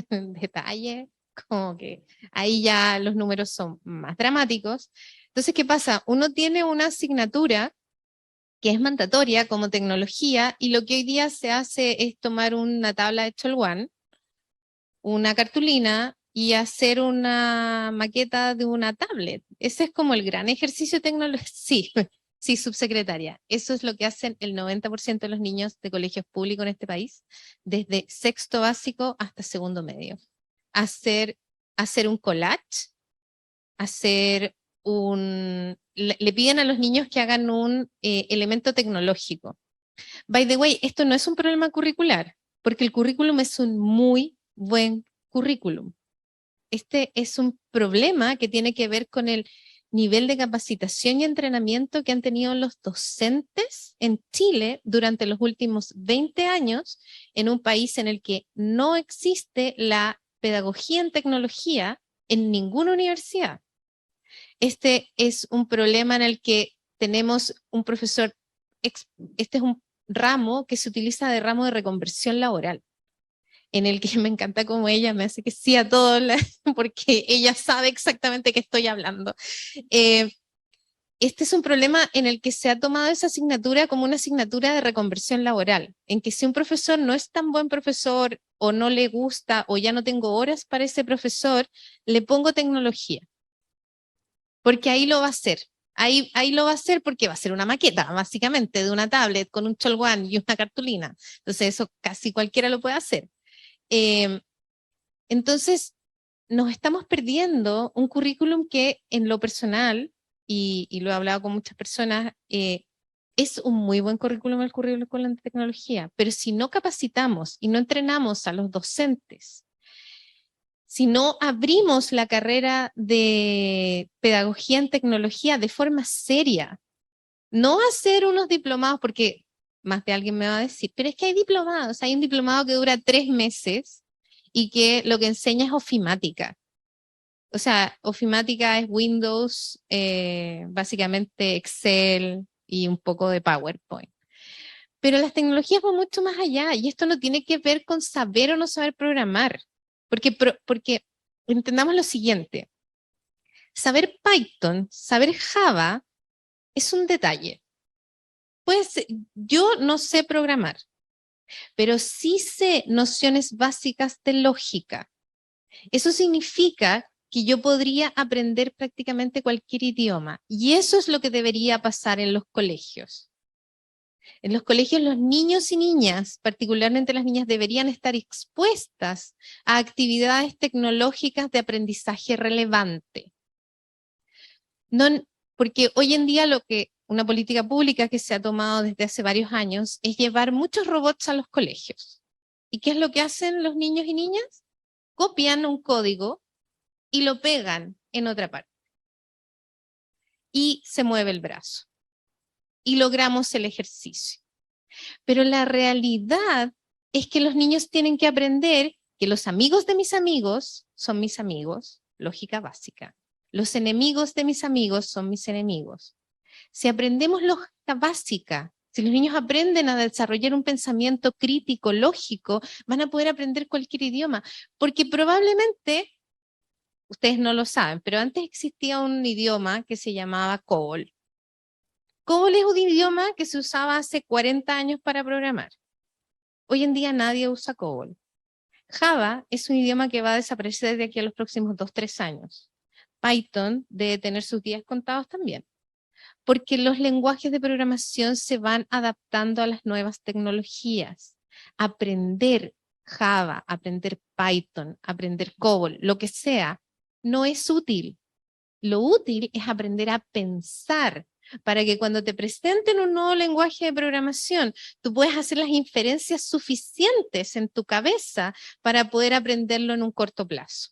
en detalle, como que ahí ya los números son más dramáticos. Entonces, ¿qué pasa? Uno tiene una asignatura que es mandatoria como tecnología, y lo que hoy día se hace es tomar una tabla de Cholwan, una cartulina, y hacer una maqueta de una tablet. Ese es como el gran ejercicio tecnológico. Sí, sí, subsecretaria. Eso es lo que hacen el 90% de los niños de colegios públicos en este país, desde sexto básico hasta segundo medio. Hacer un collage, le piden a los niños que hagan un elemento tecnológico. By the way, esto no es un problema curricular, porque el currículum es un muy buen currículum. Este es un problema que tiene que ver con el nivel de capacitación y entrenamiento que han tenido los docentes en Chile durante los últimos 20 años, en un país en el que no existe la pedagogía en tecnología en ninguna universidad. Este es un problema en el que tenemos un profesor, este es un ramo que se utiliza de ramo de reconversión laboral, en el que me encanta como ella me hace que sí a todo, porque ella sabe exactamente qué estoy hablando. Este es un problema en el que se ha tomado esa asignatura como una asignatura de reconversión laboral, en que si un profesor no es tan buen profesor, o no le gusta, o ya no tengo horas para ese profesor, le pongo tecnología. Porque ahí lo va a hacer. Ahí lo va a hacer porque va a ser una maqueta, básicamente, de una tablet con un Cholwan y una cartulina. Entonces eso casi cualquiera lo puede hacer. Entonces, nos estamos perdiendo un currículum que en lo personal, y lo he hablado con muchas personas, es un muy buen currículum, el currículum de tecnología, pero si no capacitamos y no entrenamos a los docentes, si no abrimos la carrera de pedagogía en tecnología de forma seria, no hacer unos diplomados, porque más de alguien me va a decir, pero es que hay diplomados, hay un diplomado que dura 3 meses y que lo que enseña es ofimática. O sea, ofimática es Windows, básicamente Excel y un poco de PowerPoint. Pero las tecnologías van mucho más allá, y esto no tiene que ver con saber o no saber programar. Porque entendamos lo siguiente, saber Python, saber Java, es un detalle. Pues yo no sé programar, pero sí sé nociones básicas de lógica. Eso significa que yo podría aprender prácticamente cualquier idioma, y eso es lo que debería pasar en los colegios. En los colegios los niños y niñas, particularmente las niñas, deberían estar expuestas a actividades tecnológicas de aprendizaje relevante. No, porque hoy en día una política pública que se ha tomado desde hace varios años es llevar muchos robots a los colegios. ¿Y qué es lo que hacen los niños y niñas? Copian un código y lo pegan en otra parte. Y se mueve el brazo. Y logramos el ejercicio. Pero la realidad es que los niños tienen que aprender que los amigos de mis amigos son mis amigos, lógica básica. Los enemigos de mis amigos son mis enemigos. Si aprendemos lógica básica, si los niños aprenden a desarrollar un pensamiento crítico, lógico, van a poder aprender cualquier idioma, porque probablemente, ustedes no lo saben, pero antes existía un idioma que se llamaba COBOL. COBOL es un idioma que se usaba hace 40 años para programar. Hoy en día nadie usa COBOL. Java es un idioma que va a desaparecer de aquí a los próximos 2-3 años. Python debe tener sus días contados también, porque los lenguajes de programación se van adaptando a las nuevas tecnologías. Aprender Java, aprender Python, aprender COBOL, lo que sea, no es útil. Lo útil es aprender a pensar, para que cuando te presenten un nuevo lenguaje de programación, tú puedas hacer las inferencias suficientes en tu cabeza para poder aprenderlo en un corto plazo.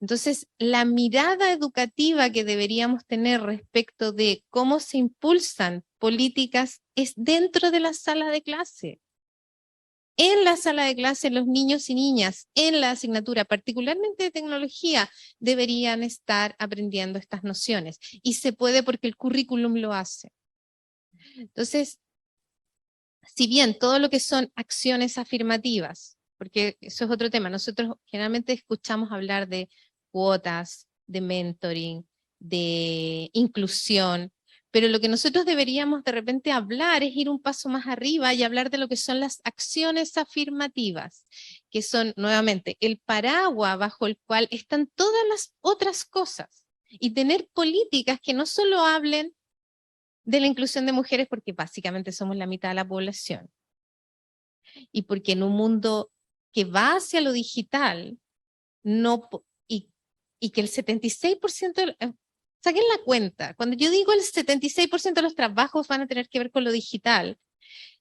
Entonces, la mirada educativa que deberíamos tener respecto de cómo se impulsan políticas es dentro de la sala de clase. En la sala de clase, los niños y niñas en la asignatura, particularmente de tecnología, deberían estar aprendiendo estas nociones. Y se puede porque el currículum lo hace. Entonces, si bien todo lo que son acciones afirmativas porque eso es otro tema. Nosotros generalmente escuchamos hablar de cuotas, de mentoring, de inclusión, pero lo que nosotros deberíamos de repente hablar es ir un paso más arriba y hablar de lo que son las acciones afirmativas, que son nuevamente el paraguas bajo el cual están todas las otras cosas, y tener políticas que no solo hablen de la inclusión de mujeres, porque básicamente somos la mitad de la población, y porque en un mundo que va hacia lo digital, y que el 76%, saquen la cuenta, cuando yo digo el 76% de los trabajos van a tener que ver con lo digital,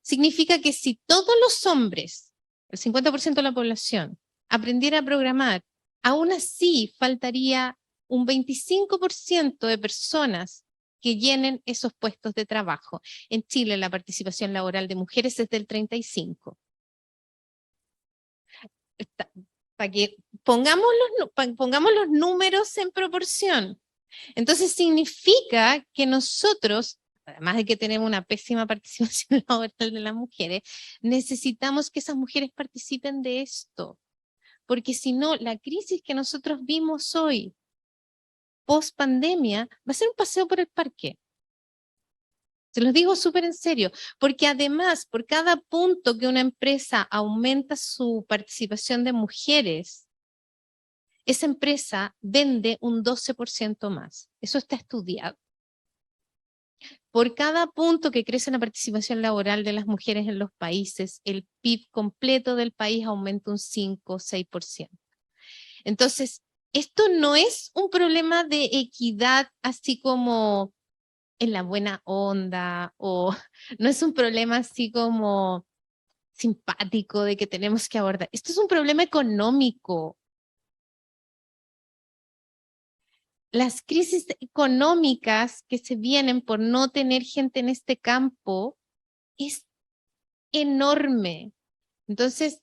significa que si todos los hombres, el 50% de la población, aprendiera a programar, aún así faltaría un 25% de personas que llenen esos puestos de trabajo. En Chile la participación laboral de mujeres es del 35%. Para que pongamos los números en proporción. Entonces significa que nosotros, además de que tenemos una pésima participación laboral de las mujeres, necesitamos que esas mujeres participen de esto. Porque si no, la crisis que nosotros vimos hoy, post pandemia, va a ser un paseo por el parque. Se los digo súper en serio, porque además, por cada punto que una empresa aumenta su participación de mujeres, esa empresa vende un 12% más. Eso está estudiado. Por cada punto que crece la participación laboral de las mujeres en los países, el PIB completo del país aumenta un 5 o 6%. Entonces, esto no es un problema de equidad así como en la buena onda, o no es un problema así como simpático de que tenemos que abordar. Esto es un problema económico. Las crisis económicas que se vienen por no tener gente en este campo es enorme. Entonces,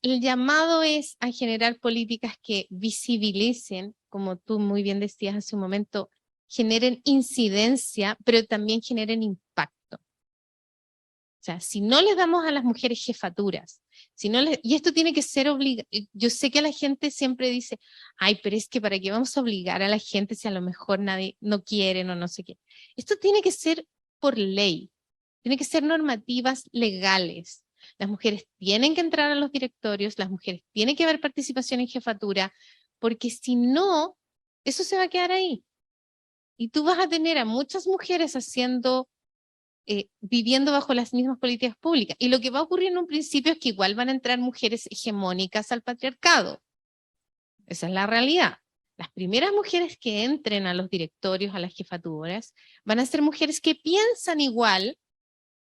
el llamado es a generar políticas que visibilicen, como tú muy bien decías hace un momento, generen incidencia, pero también generen impacto. O sea, si no les damos a las mujeres jefaturas, y esto tiene que ser obligado, yo sé que la gente siempre dice, ay, pero es que para qué vamos a obligar a la gente si a lo mejor nadie no quiere o no sé qué. Esto tiene que ser por ley, tiene que ser normativas legales. Las mujeres tienen que entrar a los directorios, las mujeres tienen que haber participación en jefatura, porque si no, eso se va a quedar ahí. Y tú vas a tener a muchas mujeres viviendo bajo las mismas políticas públicas. Y lo que va a ocurrir en un principio es que igual van a entrar mujeres hegemónicas al patriarcado. Esa es la realidad. Las primeras mujeres que entren a los directorios, a las jefaturas, van a ser mujeres que piensan igual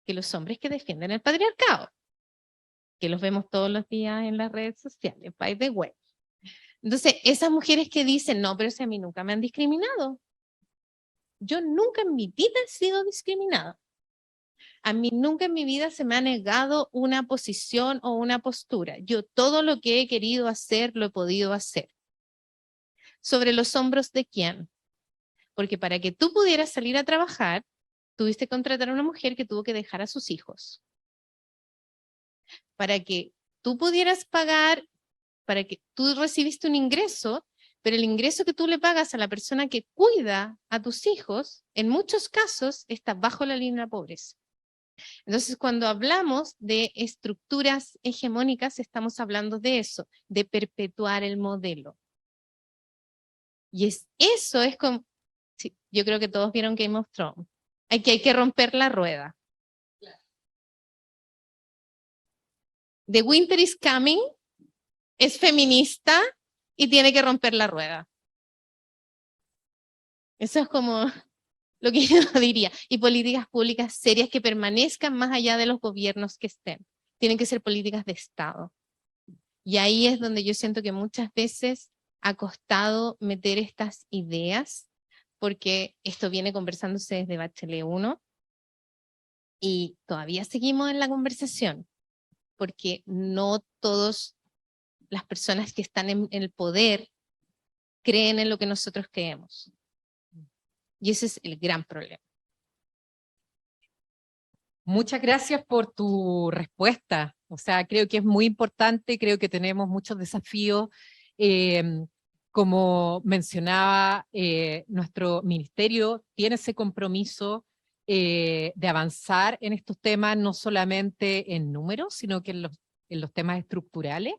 que los hombres que defienden el patriarcado, que los vemos todos los días en las redes sociales, by the way. Entonces, esas mujeres que dicen, no, pero si a mí nunca me han discriminado. Yo nunca en mi vida he sido discriminada. A mí nunca en mi vida se me ha negado una posición o una postura. Yo todo lo que he querido hacer, lo he podido hacer. ¿Sobre los hombros de quién? Porque para que tú pudieras salir a trabajar, tuviste que contratar a una mujer que tuvo que dejar a sus hijos. Para que tú pudieras pagar, para que tú recibiste un ingreso, pero el ingreso que tú le pagas a la persona que cuida a tus hijos, en muchos casos, está bajo la línea de pobreza. Entonces, cuando hablamos de estructuras hegemónicas, estamos hablando de eso, de perpetuar el modelo. Y eso es como, sí, yo creo que todos vieron Game of Thrones, hay que romper la rueda. The Winter is Coming es feminista y tiene que romper la rueda. Eso es como lo que yo diría. Y políticas públicas serias que permanezcan más allá de los gobiernos que estén. Tienen que ser políticas de Estado. Y ahí es donde yo siento que muchas veces ha costado meter estas ideas, porque esto viene conversándose desde Bachelet 1 y todavía seguimos en la conversación, porque no todas las personas que están en el poder creen en lo que nosotros creemos. Y ese es el gran problema. Muchas gracias por tu respuesta. O sea, creo que es muy importante, creo que tenemos muchos desafíos. Como mencionaba, nuestro ministerio tiene ese compromiso de avanzar en estos temas, no solamente en números, sino que en los temas estructurales,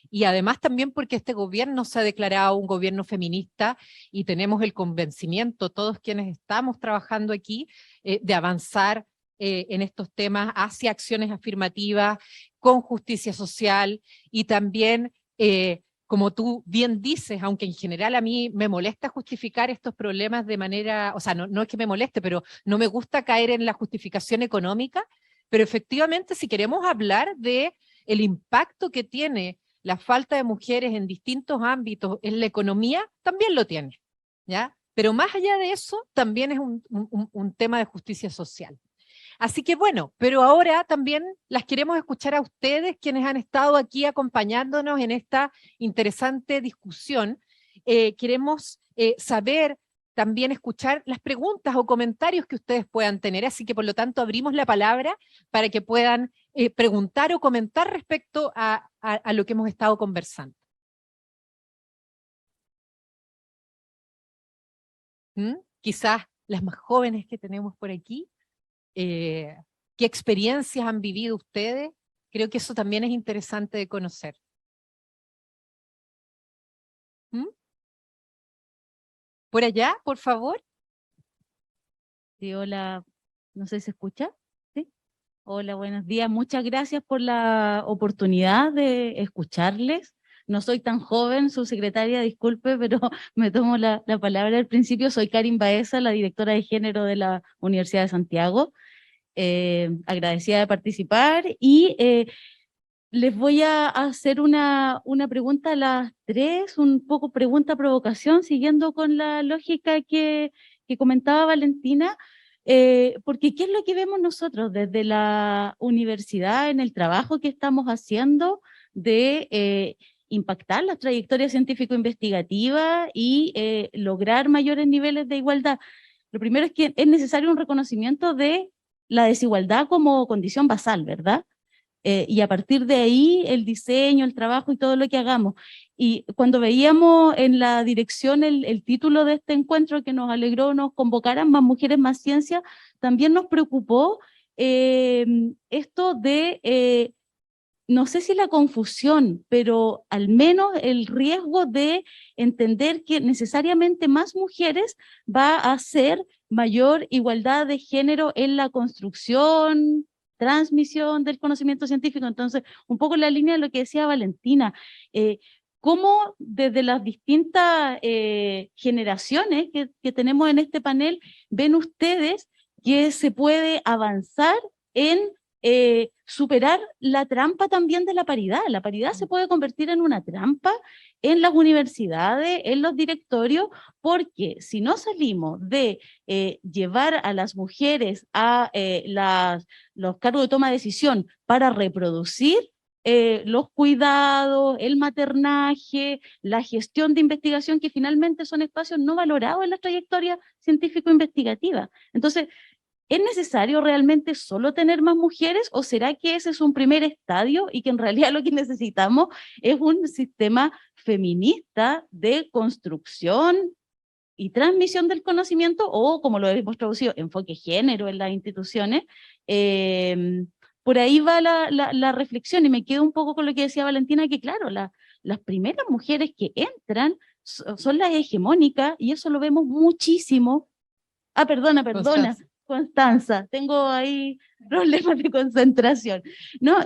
y además también porque este gobierno se ha declarado un gobierno feminista y tenemos el convencimiento, todos quienes estamos trabajando aquí, de avanzar en estos temas hacia acciones afirmativas, con justicia social y también, como tú bien dices, aunque en general a mí me molesta justificar estos problemas de manera, o sea, no es que me moleste, pero no me gusta caer en la justificación económica, pero efectivamente si queremos hablar de el impacto que tiene la falta de mujeres en distintos ámbitos en la economía, también lo tiene, ¿ya? Pero más allá de eso, también es un tema de justicia social. Así que bueno, pero ahora también las queremos escuchar a ustedes, quienes han estado aquí acompañándonos en esta interesante discusión. Queremos saber, también escuchar las preguntas o comentarios que ustedes puedan tener, así que por lo tanto abrimos la palabra para que puedan preguntar o comentar respecto a lo que hemos estado conversando. Quizás las más jóvenes que tenemos por aquí. ¿Qué experiencias han vivido ustedes? Creo que eso también es interesante de conocer. Por allá, por favor. Sí, hola, no sé si se escucha. ¿Sí? Hola, buenos días. Muchas gracias por la oportunidad de escucharles. No soy tan joven, subsecretaria, disculpe, pero me tomo la palabra al principio. Soy Karin Baeza, la directora de género de la Universidad de Santiago. Agradecida de participar y les voy a hacer una pregunta a las tres, un poco pregunta-provocación, siguiendo con la lógica que comentaba Valentina, porque ¿qué es lo que vemos nosotros desde la universidad en el trabajo que estamos haciendo de impactar la trayectoria científico-investigativa y lograr mayores niveles de igualdad? Lo primero es que es necesario un reconocimiento de la desigualdad como condición basal, ¿verdad? Y a partir de ahí el diseño, el trabajo y todo lo que hagamos. Y cuando veíamos en la dirección el título de este encuentro que nos alegró, nos convocaran Más Mujeres, Más Ciencia, también nos preocupó esto de, no sé si la confusión, pero al menos el riesgo de entender que necesariamente más mujeres va a hacer mayor igualdad de género en la construcción, transmisión del conocimiento científico. Entonces, un poco en la línea de lo que decía Valentina, cómo desde las distintas generaciones que tenemos en este panel, ven ustedes que se puede avanzar en superar la trampa también de la paridad. La paridad se puede convertir en una trampa en las universidades, en los directorios, porque si no salimos de llevar a las mujeres a los cargos de toma de decisión para reproducir los cuidados, el maternaje, la gestión de investigación, que finalmente son espacios no valorados en la trayectoria científico-investigativa. Entonces, ¿es necesario realmente solo tener más mujeres o será que ese es un primer estadio y que en realidad lo que necesitamos es un sistema feminista de construcción y transmisión del conocimiento, o como lo hemos traducido, enfoque género en las instituciones? Por ahí va la reflexión y me quedo un poco con lo que decía Valentina, que claro, las primeras mujeres que entran son las hegemónicas y eso lo vemos muchísimo. Perdona. Constanza, tengo ahí problemas de concentración, ¿no?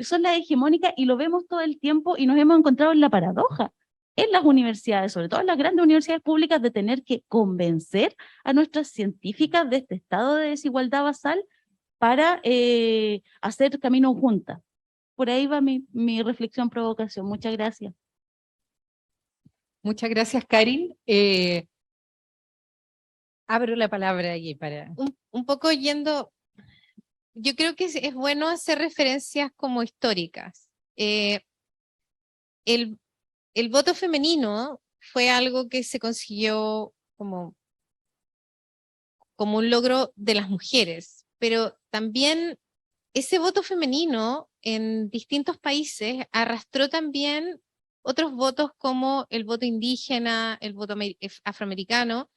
Son las hegemónicas y lo vemos todo el tiempo y nos hemos encontrado en la paradoja en las universidades, sobre todo en las grandes universidades públicas, de tener que convencer a nuestras científicas de este estado de desigualdad basal para hacer camino juntas. Por ahí va mi reflexión, provocación. Muchas gracias. Muchas gracias, Karin. Abro la palabra allí para... Un poco yendo, yo creo que es bueno hacer referencias como históricas. El voto femenino fue algo que se consiguió como un logro de las mujeres, pero también ese voto femenino en distintos países arrastró también otros votos como el voto indígena, el voto afroamericano,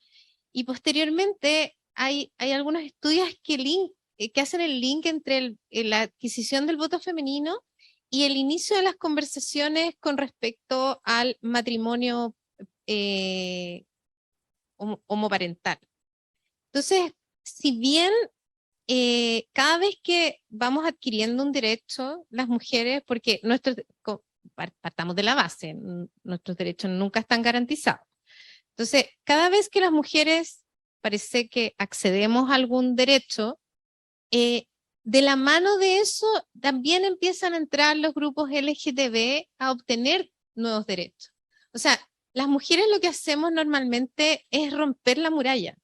y posteriormente hay algunos estudios que hacen el link entre la adquisición del voto femenino y el inicio de las conversaciones con respecto al matrimonio homoparental. Entonces, si bien cada vez que vamos adquiriendo un derecho, las mujeres, porque partamos de la base, nuestros derechos nunca están garantizados. Entonces, cada vez que las mujeres parece que accedemos a algún derecho, de la mano de eso también empiezan a entrar los grupos LGTB a obtener nuevos derechos. O sea, las mujeres lo que hacemos normalmente es romper la muralla.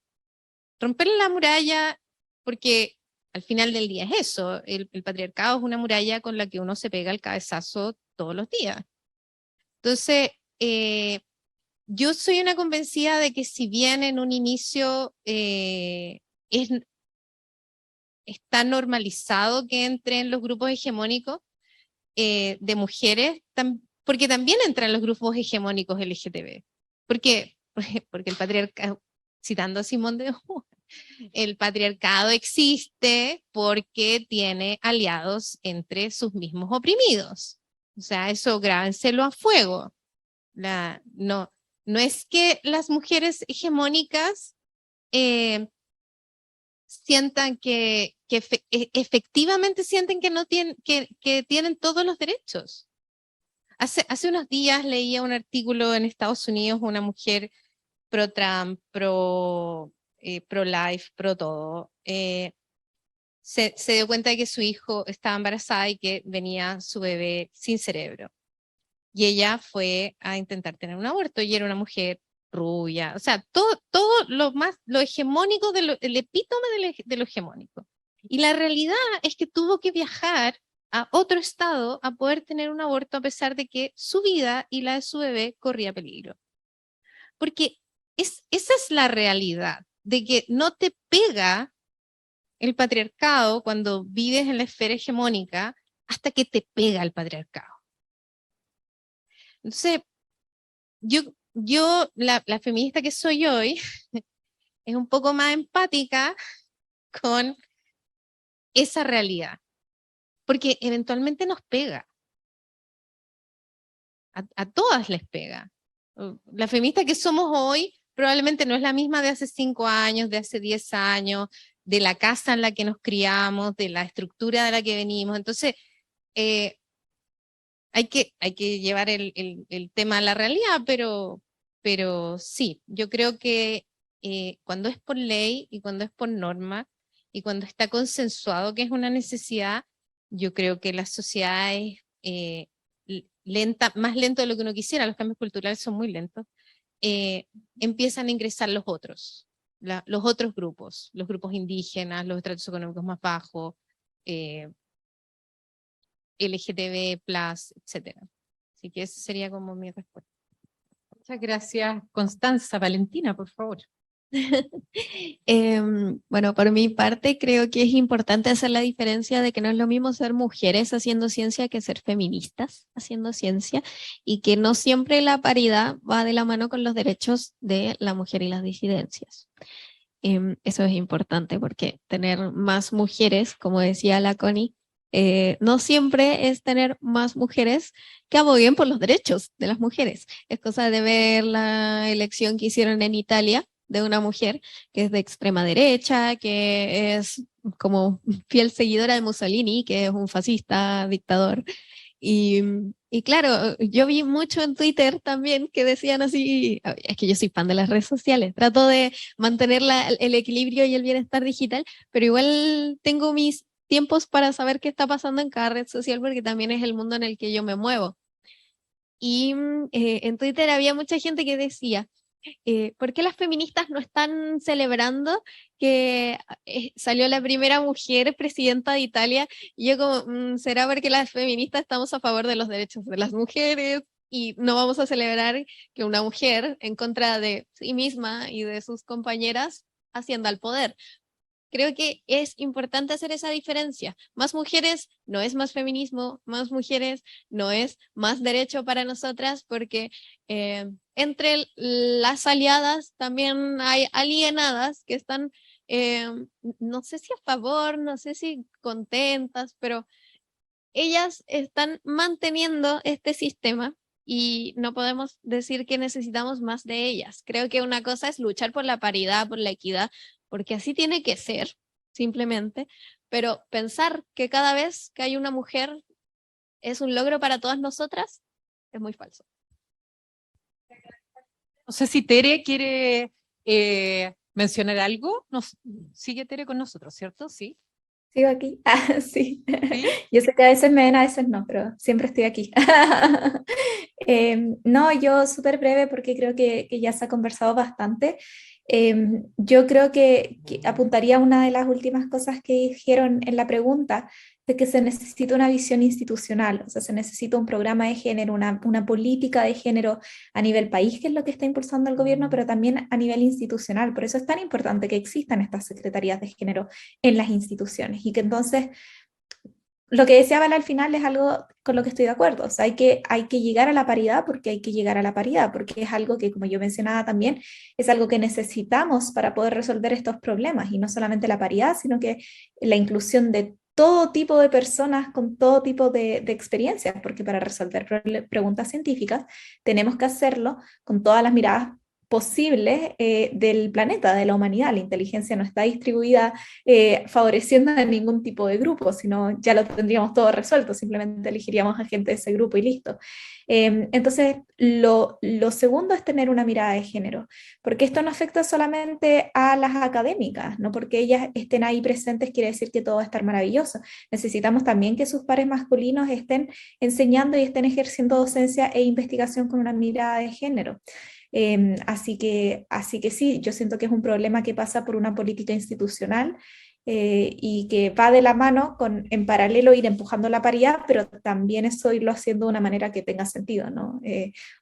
Romper la muralla porque al final del día es eso, el patriarcado es una muralla con la que uno se pega el cabezazo todos los días. Entonces, yo soy una convencida de que si bien en un inicio está normalizado que entren los grupos hegemónicos de mujeres, porque también entran los grupos hegemónicos LGTB. ¿Por qué? Porque el patriarcado, citando a Simón de Beauvoir, el patriarcado existe porque tiene aliados entre sus mismos oprimidos. O sea, eso grábenselo a fuego. No es que las mujeres hegemónicas sientan que efectivamente sienten que no tienen, que tienen todos los derechos. Hace unos días leía un artículo en Estados Unidos, una mujer pro-Trump, pro-life, pro-todo, se dio cuenta de que su hijo estaba embarazada y que venía su bebé sin cerebro. Y ella fue a intentar tener un aborto y era una mujer rubia, o sea, todo lo hegemónico, el epítome de lo hegemónico. Y la realidad es que tuvo que viajar a otro estado a poder tener un aborto a pesar de que su vida y la de su bebé corría peligro. Porque esa es la realidad, de que no te pega el patriarcado cuando vives en la esfera hegemónica hasta que te pega el patriarcado. Entonces, la feminista que soy hoy, es un poco más empática con esa realidad, porque eventualmente nos pega. A todas les pega. La feminista que somos hoy probablemente no es la misma de hace 5 años, de hace 10 años, de la casa en la que nos criamos, de la estructura de la que venimos. Entonces, hay que llevar el tema a la realidad, pero sí, yo creo que cuando es por ley y cuando es por norma y cuando está consensuado que es una necesidad, yo creo que la sociedad es más lento de lo que uno quisiera, los cambios culturales son muy lentos, empiezan a ingresar los otros grupos, los grupos indígenas, los estratos económicos más bajos, LGTB+, etcétera. Así que esa sería como mi respuesta. Muchas gracias, Constanza. Valentina, por favor. Bueno, por mi parte creo que es importante hacer la diferencia de que no es lo mismo ser mujeres haciendo ciencia que ser feministas haciendo ciencia, y que no siempre la paridad va de la mano con los derechos de la mujer y las disidencias. Eso es importante porque tener más mujeres, como decía la Connie, no siempre es tener más mujeres que aboguen por los derechos de las mujeres. Es cosa de ver la elección que hicieron en Italia de una mujer que es de extrema derecha, que es como fiel seguidora de Mussolini, que es un fascista, dictador. Y claro, yo vi mucho en Twitter también que decían así, es que yo soy fan de las redes sociales, trato de mantener el equilibrio y el bienestar digital, pero igual tengo mis tiempos para saber qué está pasando en cada red social, porque también es el mundo en el que yo me muevo. Y en Twitter había mucha gente que decía, ¿por qué las feministas no están celebrando que salió la primera mujer presidenta de Italia? Y yo como, ¿será porque las feministas estamos a favor de los derechos de las mujeres y no vamos a celebrar que una mujer en contra de sí misma y de sus compañeras ascienda al poder? creo que es importante hacer esa diferencia. Más mujeres no es más feminismo, más mujeres no es más derecho para nosotras, porque entre las aliadas también hay alienadas que están, no sé si a favor, no sé si contentas, pero ellas están manteniendo este sistema y no podemos decir que necesitamos más de ellas. Creo que una cosa es luchar por la paridad, por la equidad, porque así tiene que ser, simplemente, pero pensar que cada vez que hay una mujer es un logro para todas nosotras es muy falso. No sé si Tere quiere mencionar algo. Sigue Tere con nosotros, ¿cierto? Sí. ¿Sigo aquí? Ah, sí. ¿Sí? Yo sé que a veces me ven, a veces no, pero siempre estoy aquí. No, yo súper breve porque creo que ya se ha conversado bastante. Yo creo que apuntaría a una de las últimas cosas que dijeron en la pregunta, de que se necesita una visión institucional, o sea, se necesita un programa de género, una política de género a nivel país, que es lo que está impulsando el gobierno, pero también a nivel institucional. Por eso es tan importante que existan estas secretarías de género en las instituciones y que entonces lo que decía Val al final es algo con lo que estoy de acuerdo. O sea, hay que llegar a la paridad porque hay que llegar a la paridad, porque es algo que, como yo mencionaba también, es algo que necesitamos para poder resolver estos problemas, y no solamente la paridad, sino que la inclusión de todo tipo de personas con todo tipo de experiencias, porque para resolver preguntas científicas tenemos que hacerlo con todas las miradas posibles del planeta, de la humanidad. La inteligencia no está distribuida favoreciendo a ningún tipo de grupo, sino ya lo tendríamos todo resuelto, simplemente elegiríamos a gente de ese grupo y listo. Entonces, lo segundo es tener una mirada de género, porque esto no afecta solamente a las académicas, no porque ellas estén ahí presentes quiere decir que todo va a estar maravilloso. Necesitamos también que sus pares masculinos estén enseñando y estén ejerciendo docencia e investigación con una mirada de género. Así que sí, yo siento que es un problema que pasa por una política institucional y que va de la mano con, en paralelo, ir empujando la paridad, pero también eso irlo haciendo de una manera que tenga sentido, ¿no?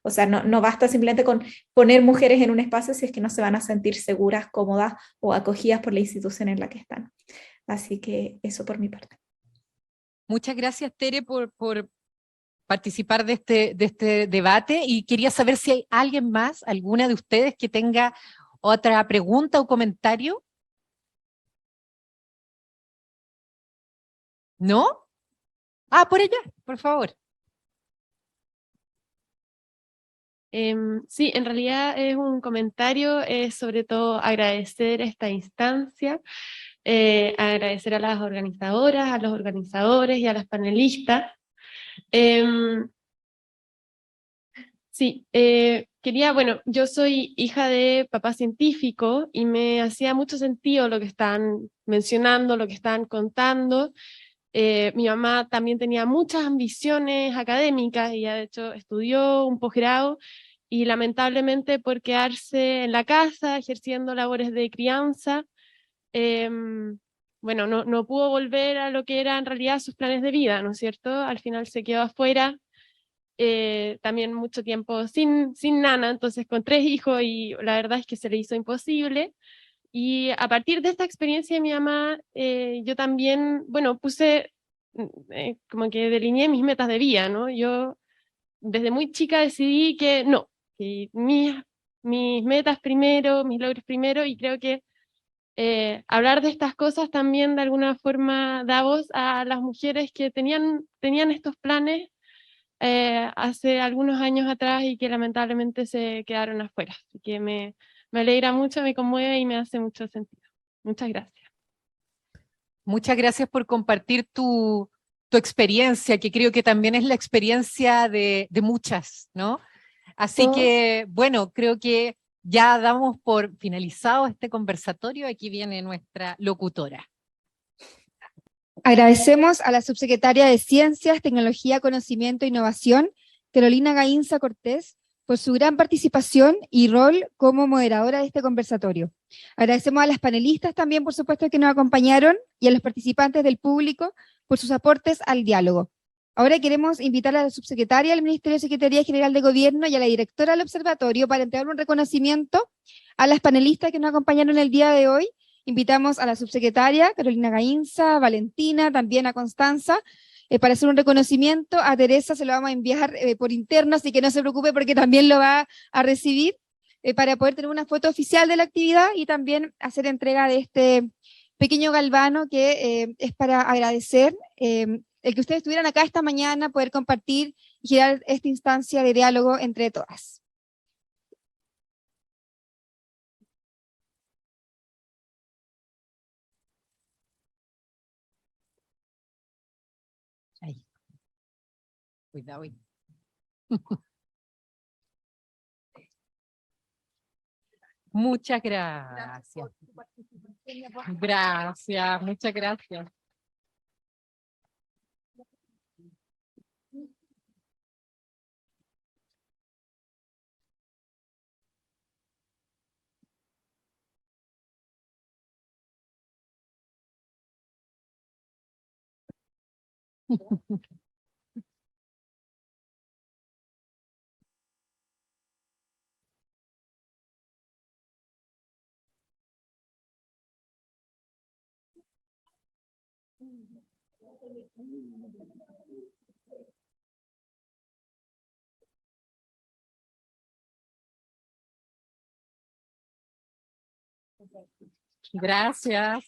O sea, no basta simplemente con poner mujeres en un espacio si es que no se van a sentir seguras, cómodas o acogidas por la institución en la que están. Así que eso por mi parte. Muchas gracias, Tere, por participar de este debate, y quería saber si hay alguien más, alguna de ustedes que tenga otra pregunta o comentario. ¿No? Ah, por allá, por favor. Sí, en realidad es un comentario, sobre todo agradecer esta instancia, agradecer a las organizadoras, a los organizadores y a las panelistas. Sí, bueno, yo soy hija de papá científico y me hacía mucho sentido lo que están mencionando, lo que están contando. Mi mamá también tenía muchas ambiciones académicas, ella de hecho estudió un posgrado y lamentablemente por quedarse en la casa ejerciendo labores de crianza, bueno, no pudo volver a lo que eran en realidad sus planes de vida, ¿no es cierto? Al final se quedó afuera, también mucho tiempo sin nana, entonces con 3 hijos, y la verdad es que se le hizo imposible. Y a partir de esta experiencia de mi mamá, yo también, bueno, puse, como que delineé mis metas de vida, ¿no? Yo desde muy chica decidí que no, que mis metas primero, mis logros primero, y creo que hablar de estas cosas también de alguna forma da voz a las mujeres que tenían estos planes hace algunos años atrás y que lamentablemente se quedaron afuera. Así que me alegra mucho, me conmueve y me hace mucho sentido. Muchas gracias. Muchas gracias por compartir tu experiencia, que creo que también es la experiencia de muchas, ¿no? Así que, bueno, creo que ya damos por finalizado este conversatorio. Aquí viene nuestra locutora. Agradecemos a la subsecretaria de Ciencias, Tecnología, Conocimiento e Innovación, Carolina Gainza Cortés, por su gran participación y rol como moderadora de este conversatorio. Agradecemos a las panelistas también, por supuesto, que nos acompañaron, y a los participantes del público por sus aportes al diálogo. Ahora queremos invitar a la subsecretaria del Ministerio de Secretaría General de Gobierno y a la directora del observatorio para entregar un reconocimiento a las panelistas que nos acompañaron el día de hoy invitamos a la subsecretaria Carolina Gainza, Valentina, también a Constanza, para hacer un reconocimiento. A Teresa se lo vamos a enviar por interno, así que no se preocupe porque también lo va a recibir, para poder tener una foto oficial de la actividad y también hacer entrega de este pequeño galvano que es para agradecer el que ustedes estuvieran acá esta mañana, poder compartir y generar esta instancia de diálogo entre todas. Ahí. Cuidado ahí. Muchas gracias. Gracias, muchas gracias. Gracias.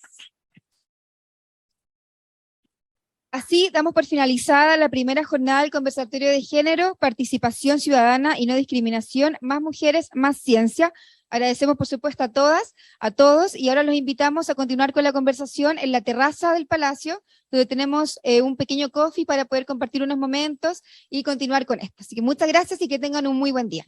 Así damos por finalizada la primera jornada del Conversatorio de Género, Participación Ciudadana y No Discriminación, Más Mujeres, Más Ciencia. Agradecemos por supuesto a todas, a todos, y ahora los invitamos a continuar con la conversación en la terraza del Palacio, donde tenemos un pequeño coffee para poder compartir unos momentos y continuar con esto. Así que muchas gracias y que tengan un muy buen día.